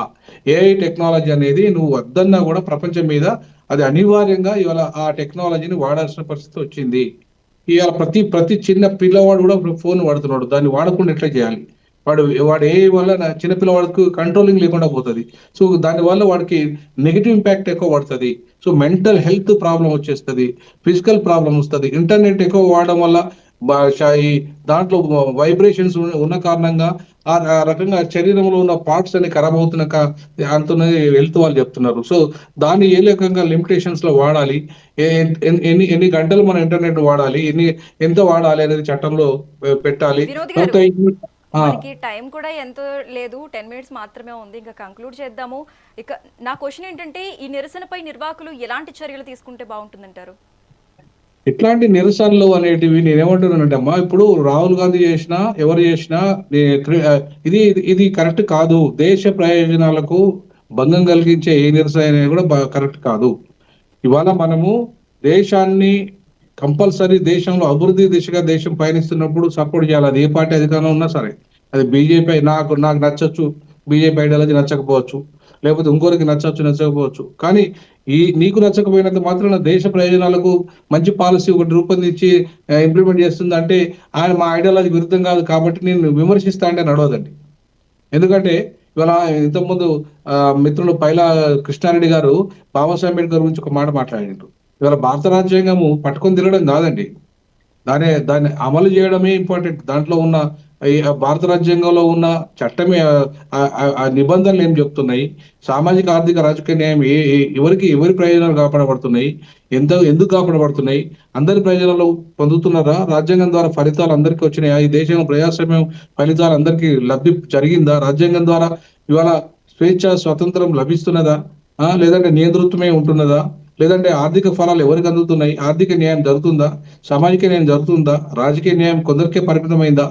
ఏఐ టెక్నాలజీ అనేది నువ్వు వద్దన్నా కూడా ప్రపంచం మీద అది అనివార్యంగా ఇవాళ ఆ టెక్నాలజీని వాడాల్సిన పరిస్థితి వచ్చింది. ఇవాళ ప్రతి చిన్న పిల్లవాడు కూడా ఫోన్ వాడుతున్నాడు. దాన్ని వాడకుండా ఎట్లా చేయాలి? వాడు ఏ వల్ల చిన్నపిల్లవాడికి కంట్రోలింగ్ లేకుండా పోతుంది. సో దానివల్ల వాడికి నెగిటివ్ ఇంపాక్ట్ ఎక్కువ పడుతుంది. సో మెంటల్ హెల్త్ ప్రాబ్లం వచ్చేస్తుంది, ఫిజికల్ ప్రాబ్లం వస్తుంది. ఇంటర్నెట్ ఎక్కువ వాడడం వల్ల దాంట్లో వైబ్రేషన్స్ ఉన్న కారణంగా ఆ రకంగా శరీరంలో ఉన్న పార్ట్స్ అన్ని ఖరాబ్ అవుతున్న హెల్త్ వాళ్ళు చెప్తున్నారు. సో దాన్ని ఏ రకంగా లిమిటేషన్స్ లో వాడాలి, ఎన్ని గంటలు మన ఇంటర్నెట్ వాడాలి, ఎంత వాడాలి అనేది చట్టంలో పెట్టాలి. మనకి టైం కూడా ఎంతో లేదు, 10 minutes మాత్రమే ఉంది. ఇంకా కంక్లూడ్ చేద్దాము. ఇక నా క్వశ్చన్ ఏంటంటే ఈ నిరసనపై నిర్వాహకులు ఎలాంటి చర్యలు తీసుకుంటే బాగుంటుందంటారు? ఇట్లాంటి నిరసనలు అనేటివి నేనేమంటున్నానంటే అమ్మా, ఇప్పుడు రాహుల్ గాంధీ చేసినా ఎవరు చేసినా ఇది కరెక్ట్ కాదు. దేశ ప్రయోజనాలకు భంగం కలిగించే ఏ నిరసన కూడా కరెక్ట్ కాదు. ఇవాళ మనము దేశాన్ని కంపల్సరీ దేశంలో అభివృద్ధి దిశగా దేశం పయనిస్తున్నప్పుడు సపోర్ట్ చేయాలి. అది ఏ పార్టీ అధికారంలో ఉన్నా సరే. అది బీజేపీ నాకు నచ్చచ్చు, బీజేపీ ఐడియాలజీ నచ్చకపోవచ్చు. లేకపోతే ఇంకోరికి నచ్చవచ్చు నచ్చకపోవచ్చు, కానీ నీకు నచ్చకపోయినంత మాత్రాన దేశ ప్రయోజనాలకు మంచి పాలసీ ఒకటి రూపొందించి ఇంప్లిమెంట్ చేస్తుంది అంటే ఆయన మా ఐడియాలజీ విరుద్ధం కాదు కాబట్టి నేను విమర్శిస్తా అంటే నడవదండి. ఎందుకంటే ఇవాళ ఇంతకుముందు మిత్రులు పైలా కృష్ణారెడ్డి గారు బాబాసాహెబ్ అంబేద్కర్ గురించి ఒక మాట మాట్లాడిండ్రు. ఇవాళ భారత రాజ్యాంగము పట్టుకొని తిరగడం కాదండి, దాన్ని అమలు చేయడమే ఇంపార్టెంట్. దాంట్లో ఉన్న భారత రాజ్యాంగంలో ఉన్న చట్టమే ఆ నిబంధనలు ఏం చెప్తున్నాయి, సామాజిక ఆర్థిక రాజకీయ న్యాయం ఎవరి ప్రయోజనాలు కాపాడబడుతున్నాయి, ఎందుకు కాపాడబడుతున్నాయి, అందరి ప్రయోజనాలు పొందుతున్నారా, రాజ్యాంగం ద్వారా ఫలితాలు అందరికీ వచ్చినాయా, ఈ దేశం ప్రజాస్వామ్యం ఫలితాలు అందరికీ లబ్ధి జరిగిందా, రాజ్యాంగం ద్వారా ఇవాళ స్వేచ్ఛ స్వతంత్రం లభిస్తున్నదా, లేదంటే నియంతృత్వమే ఉంటున్నదా, లేదంటే ఆర్థిక ఫలాలు ఎవరికి అందుతున్నాయి, ఆర్థిక న్యాయం జరుగుతుందా, సామాజిక న్యాయం జరుగుతుందా, రాజకీయ న్యాయం కొందరికే పరిమితమైందా,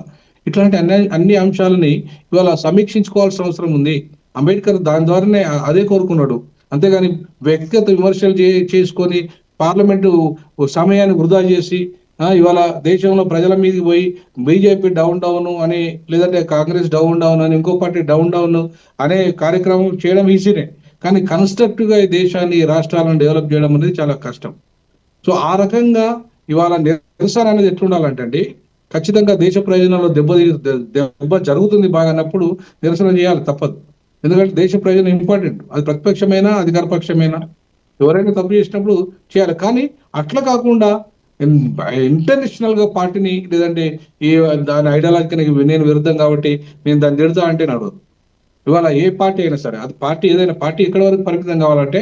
ఇట్లాంటి అన్ని అంశాలని ఇవాళ సమీక్షించుకోవాల్సిన అవసరం ఉంది. అంబేద్కర్ దాని ద్వారానే అదే కోరుకున్నాడు. అంతేగాని వ్యక్తిగత విమర్శలు చేసుకొని పార్లమెంటు సమయాన్ని వృధా చేసి ఇవాళ దేశంలో ప్రజల మీదకి పోయి బీజేపీ డౌన్ అని, లేదంటే కాంగ్రెస్ డౌన్ అని, ఇంకో పార్టీ డౌన్ అనే కార్యక్రమం చేయడం ఈజీనే, కానీ కన్స్ట్రక్టివ్ గా ఈ దేశాన్ని రాష్ట్రాలను డెవలప్ చేయడం అనేది చాలా కష్టం. సో ఆ రకంగా ఇవాళ నిరసన అనేది ఎట్లుండాలంటే ఖచ్చితంగా దేశ ప్రయోజనాల్లో దెబ్బ జరుగుతుంది బాగా అన్నప్పుడు నిరసన చేయాలి, తప్పదు. ఎందుకంటే దేశ ప్రయోజనం ఇంపార్టెంట్, అది ప్రతిపక్షమైనా అధికార పక్షమైనా ఎవరైనా తప్పు చేసినప్పుడు చేయాలి. కానీ అట్లా కాకుండా ఇంటర్నేషనల్ గా పార్టీని, లేదంటే దాని ఐడియాలజీకి నేను విరుద్ధం కాబట్టి నేను దాన్ని తిడతా అంటే నడవదు. ఇవాళ ఏ పార్టీ అయినా సరే, అది పార్టీ ఏదైనా పార్టీ ఎక్కడి వరకు పరిమితం కావాలంటే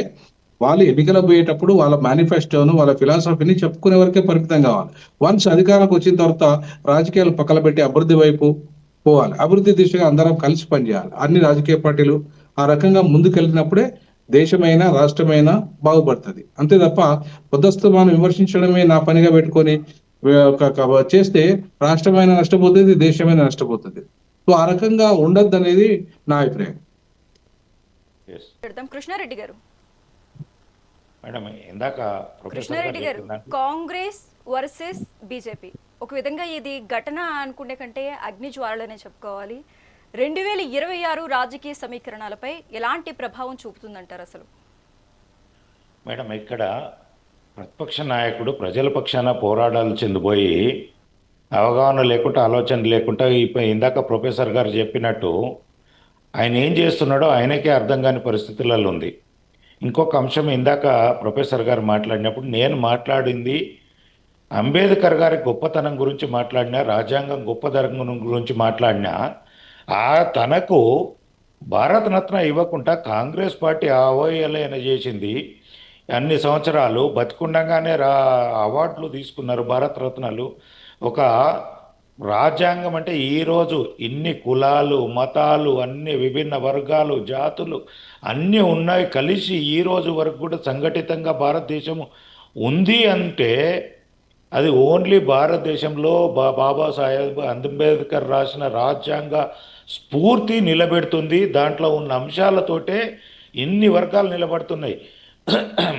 వాళ్ళు ఎన్నికలు పోయేటప్పుడు వాళ్ళ మేనిఫెస్టోను వాళ్ళ ఫిలాసఫీని చెప్పుకునే వరకే పరిమితం కావాలి. వన్స్ అధికారంలోకి వచ్చిన తర్వాత రాజకీయాలు పక్కన పెట్టి అభివృద్ధి వైపు పోవాలి, అభివృద్ధి దిశగా అందరం కలిసి పనిచేయాలి. అన్ని రాజకీయ పార్టీలు ఆ రకంగా ముందుకెళ్ళినప్పుడే దేశమైనా రాష్ట్రమైనా బాగుపడుతుంది. అంతే తప్ప పొద్దుస్తమానం విమర్శించడమే నా పనిగా పెట్టుకొని చేస్తే రాష్ట్రమైనా నష్టపోతుంది, దేశమైనా నష్టపోతుంది. సో ఆ రకంగా ఉండద్దు అనేది నా అభిప్రాయం. కృష్ణారెడ్డి గారు, మేడం ఇందాక కృష్ణారెడ్డి గారు, కాంగ్రెస్ వర్సెస్ బీజేపీ ఒక విధంగా ఇది ఘటన అనుకునే కంటే అగ్ని జ్వాలనే చెప్పుకోవాలి. 2026 రాజకీయ సమీకరణాలపై ఎలాంటి ప్రభావం చూపుతుందంటారు అసలు? మేడం ఇక్కడ ప్రతిపక్ష నాయకుడు ప్రజల పక్షాన పోరాడాలు చెందిపోయి అవగాహన లేకుండా ఆలోచన లేకుండా ఇందాక ప్రొఫెసర్ గారు చెప్పినట్టు ఆయన ఏం చేస్తున్నాడో ఆయనకే అర్థం కాని పరిస్థితులలో ఉంది. ఇంకొక అంశం ఇందాక ప్రొఫెసర్ గారు మాట్లాడినప్పుడు నేను మాట్లాడింది అంబేద్కర్ గారి గొప్పతనం గురించి మాట్లాడినా, రాజ్యాంగం గొప్పతనం గురించి మాట్లాడినా, తనకు భారతరత్న ఇవ్వకుండా కాంగ్రెస్ పార్టీ అవహేళన చేసింది. అన్ని సంవత్సరాలు బతికుండగానే అవార్డులు తీసుకున్నారు భారతరత్నాలు. ఒక రాజ్యాంగం అంటే ఈరోజు ఇన్ని కులాలు మతాలు అన్ని విభిన్న వర్గాలు జాతులు అన్నీ ఉన్నాయి కలిసి ఈరోజు వరకు కూడా సంఘటితంగా భారతదేశం ఉంది అంటే అది ఓన్లీ భారతదేశంలో బాబాసాహెబ్ అంబేద్కర్ రాసిన రాజ్యాంగ స్ఫూర్తి నిలబెడుతుంది. దాంట్లో ఉన్న అంశాలతోటే ఇన్ని వర్గాలు నిలబడుతున్నాయి.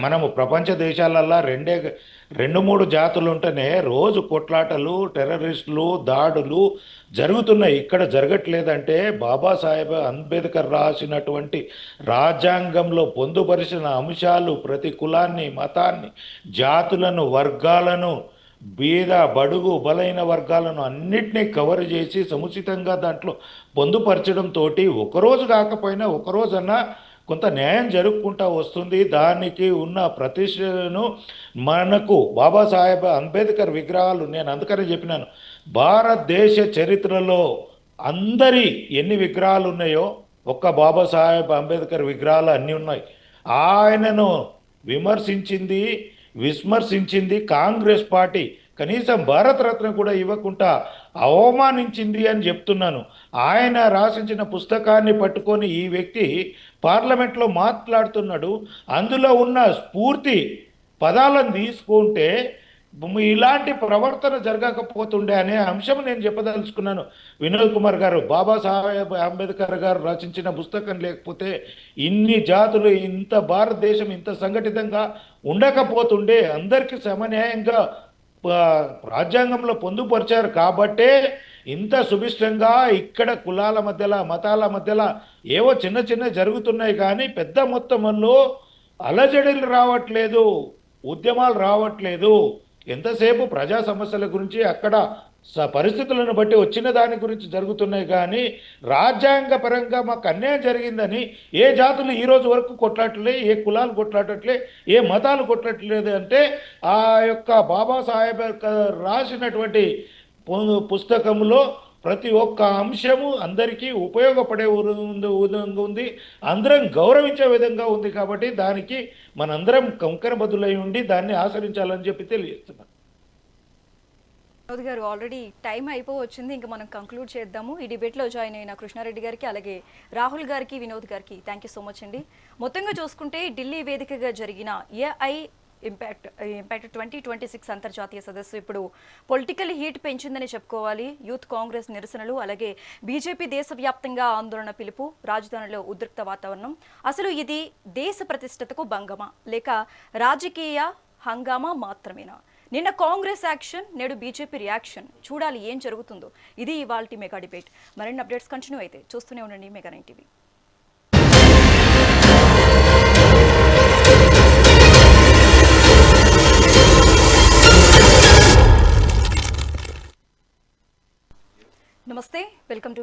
మనము ప్రపంచ దేశాలల్లో 2-3 జాతులు ఉంటేనే రోజు కొట్లాటలు, టెర్రరిస్టులు, దాడులు జరుగుతున్నాయి. ఇక్కడ జరగట్లేదంటే బాబాసాహెబ్ అంబేద్కర్ రాసినటువంటి రాజ్యాంగంలో పొందుపరిచిన అంశాలు ప్రతి కులాన్ని, మతాన్ని, జాతులను, వర్గాలను, బీద బడుగు బలైన వర్గాలను అన్నిటినీ కవర్ చేసి సముచితంగా దాంట్లో పొందుపరచడంతో ఒకరోజు కాకపోయినా ఒకరోజన్నా కొంత న్యాయం జరుపుకుంటూ వస్తుంది. దానికి ఉన్న ప్రతిష్టను మనకు బాబాసాహెబ్ అంబేద్కర్ విగ్రహాలు, నేను అందుకనే చెప్పినాను భారతదేశ చరిత్రలో అందరి ఎన్ని విగ్రహాలు ఉన్నాయో ఒక్క బాబాసాహెబ్ అంబేద్కర్ విగ్రహాలు అన్నీ ఉన్నాయి. ఆయనను విస్మర్శించింది కాంగ్రెస్ పార్టీ, కనీసం భారతరత్న కూడా ఇవ్వకుండా అవమానించింది అని చెప్తున్నాను. ఆయన రాసించిన పుస్తకాన్ని పట్టుకొని ఈ వ్యక్తి పార్లమెంట్లో మాట్లాడుతున్నాడు. అందులో ఉన్న స్ఫూర్తి పదాలను తీసుకుంటే ఇలాంటి ప్రవర్తన జరగకపోతుండే అనే అంశం నేను చెప్పదలుచుకున్నాను. వినోద్ కుమార్ గారు, బాబాసాహెబ్ అంబేద్కర్ గారు రచించిన పుస్తకం లేకపోతే ఇన్ని జాతులు, ఇంత భారతదేశం ఇంత సంఘటితంగా ఉండకపోతుండే, అందరికీ సమన్యాయంగా రాజ్యాంగంలో పొందుపరిచారు కాబట్టే ఇంత సుభిష్టంగా ఇక్కడ కులాల మధ్యలో మతాల మధ్యలో ఏవో చిన్న చిన్న జరుగుతున్నాయి, కానీ పెద్ద మొత్తంలో అలజడులు రావట్లేదు, ఉద్యమాలు రావట్లేదు. ఎంతసేపు ప్రజా సమస్యల గురించి అక్కడ పరిస్థితులను బట్టి వచ్చిన దాని గురించి జరుగుతున్నాయి, కానీ రాజ్యాంగపరంగా మాకు అన్యాయం జరిగిందని ఏ జాతులు ఈరోజు వరకు కొట్లాడట్లే, ఏ కులాలు కొట్లాడట్లే, ఏ మతాలు కొట్లాడట్లేదు. అంటే ఆ యొక్క బాబాసాహెబ్ రాసినటువంటి పుస్తకంలో ప్రతి ఒక్క అంశము అందరికీ ఉపయోగపడే విధంగా ఉంది, అందరం గౌరవించే విధంగా ఉంది. కాబట్టి దానికి మనందరం కంకణబద్దులై ఉండి దాన్ని ఆచరించాలని చెప్పి తెలియజేస్తున్నాను. వినోద్ గారు, ఆల్రెడీ టైం అయిపోవచ్చింది, ఇంకా మనం కంక్లూడ్ చేద్దాము. ఈ డిబేట్లో జాయిన్ అయిన కృష్ణారెడ్డి గారికి, అలాగే రాహుల్ గారికి, వినోద్ గారికి థ్యాంక్ యూ సో మచ్ అండి. మొత్తంగా చూసుకుంటే ఢిల్లీ వేదికగా జరిగిన ఏఐ ఇంపాక్ట్ 2026 అంతర్జాతీయ సదస్సు ఇప్పుడు పొలిటికల్ హీట్ పెంచిందని చెప్పుకోవాలి. యూత్ కాంగ్రెస్ నిరసనలు, అలాగే బీజేపీ దేశవ్యాప్తంగా ఆందోళన పిలుపు, రాజధానిలో ఉద్రిక్త వాతావరణం. అసలు ఇది దేశ ప్రతిష్టతకు భంగమా లేక రాజకీయ హంగామా మాత్రమేనా? నిన్న కాంగ్రెస్ యాక్షన్, నేడు బీజేపీ రియాక్షన్. చూడాలి ఏం జరుగుతుందో. ఇది ఇవాల్టి మెగా డిబేట్. మరిన్ని అప్డేట్స్ కంటిన్యూ అయితే చూస్తూనే ఉండండి మెగా 9 టీవీ. నమస్తే, వెల్కమ్ టు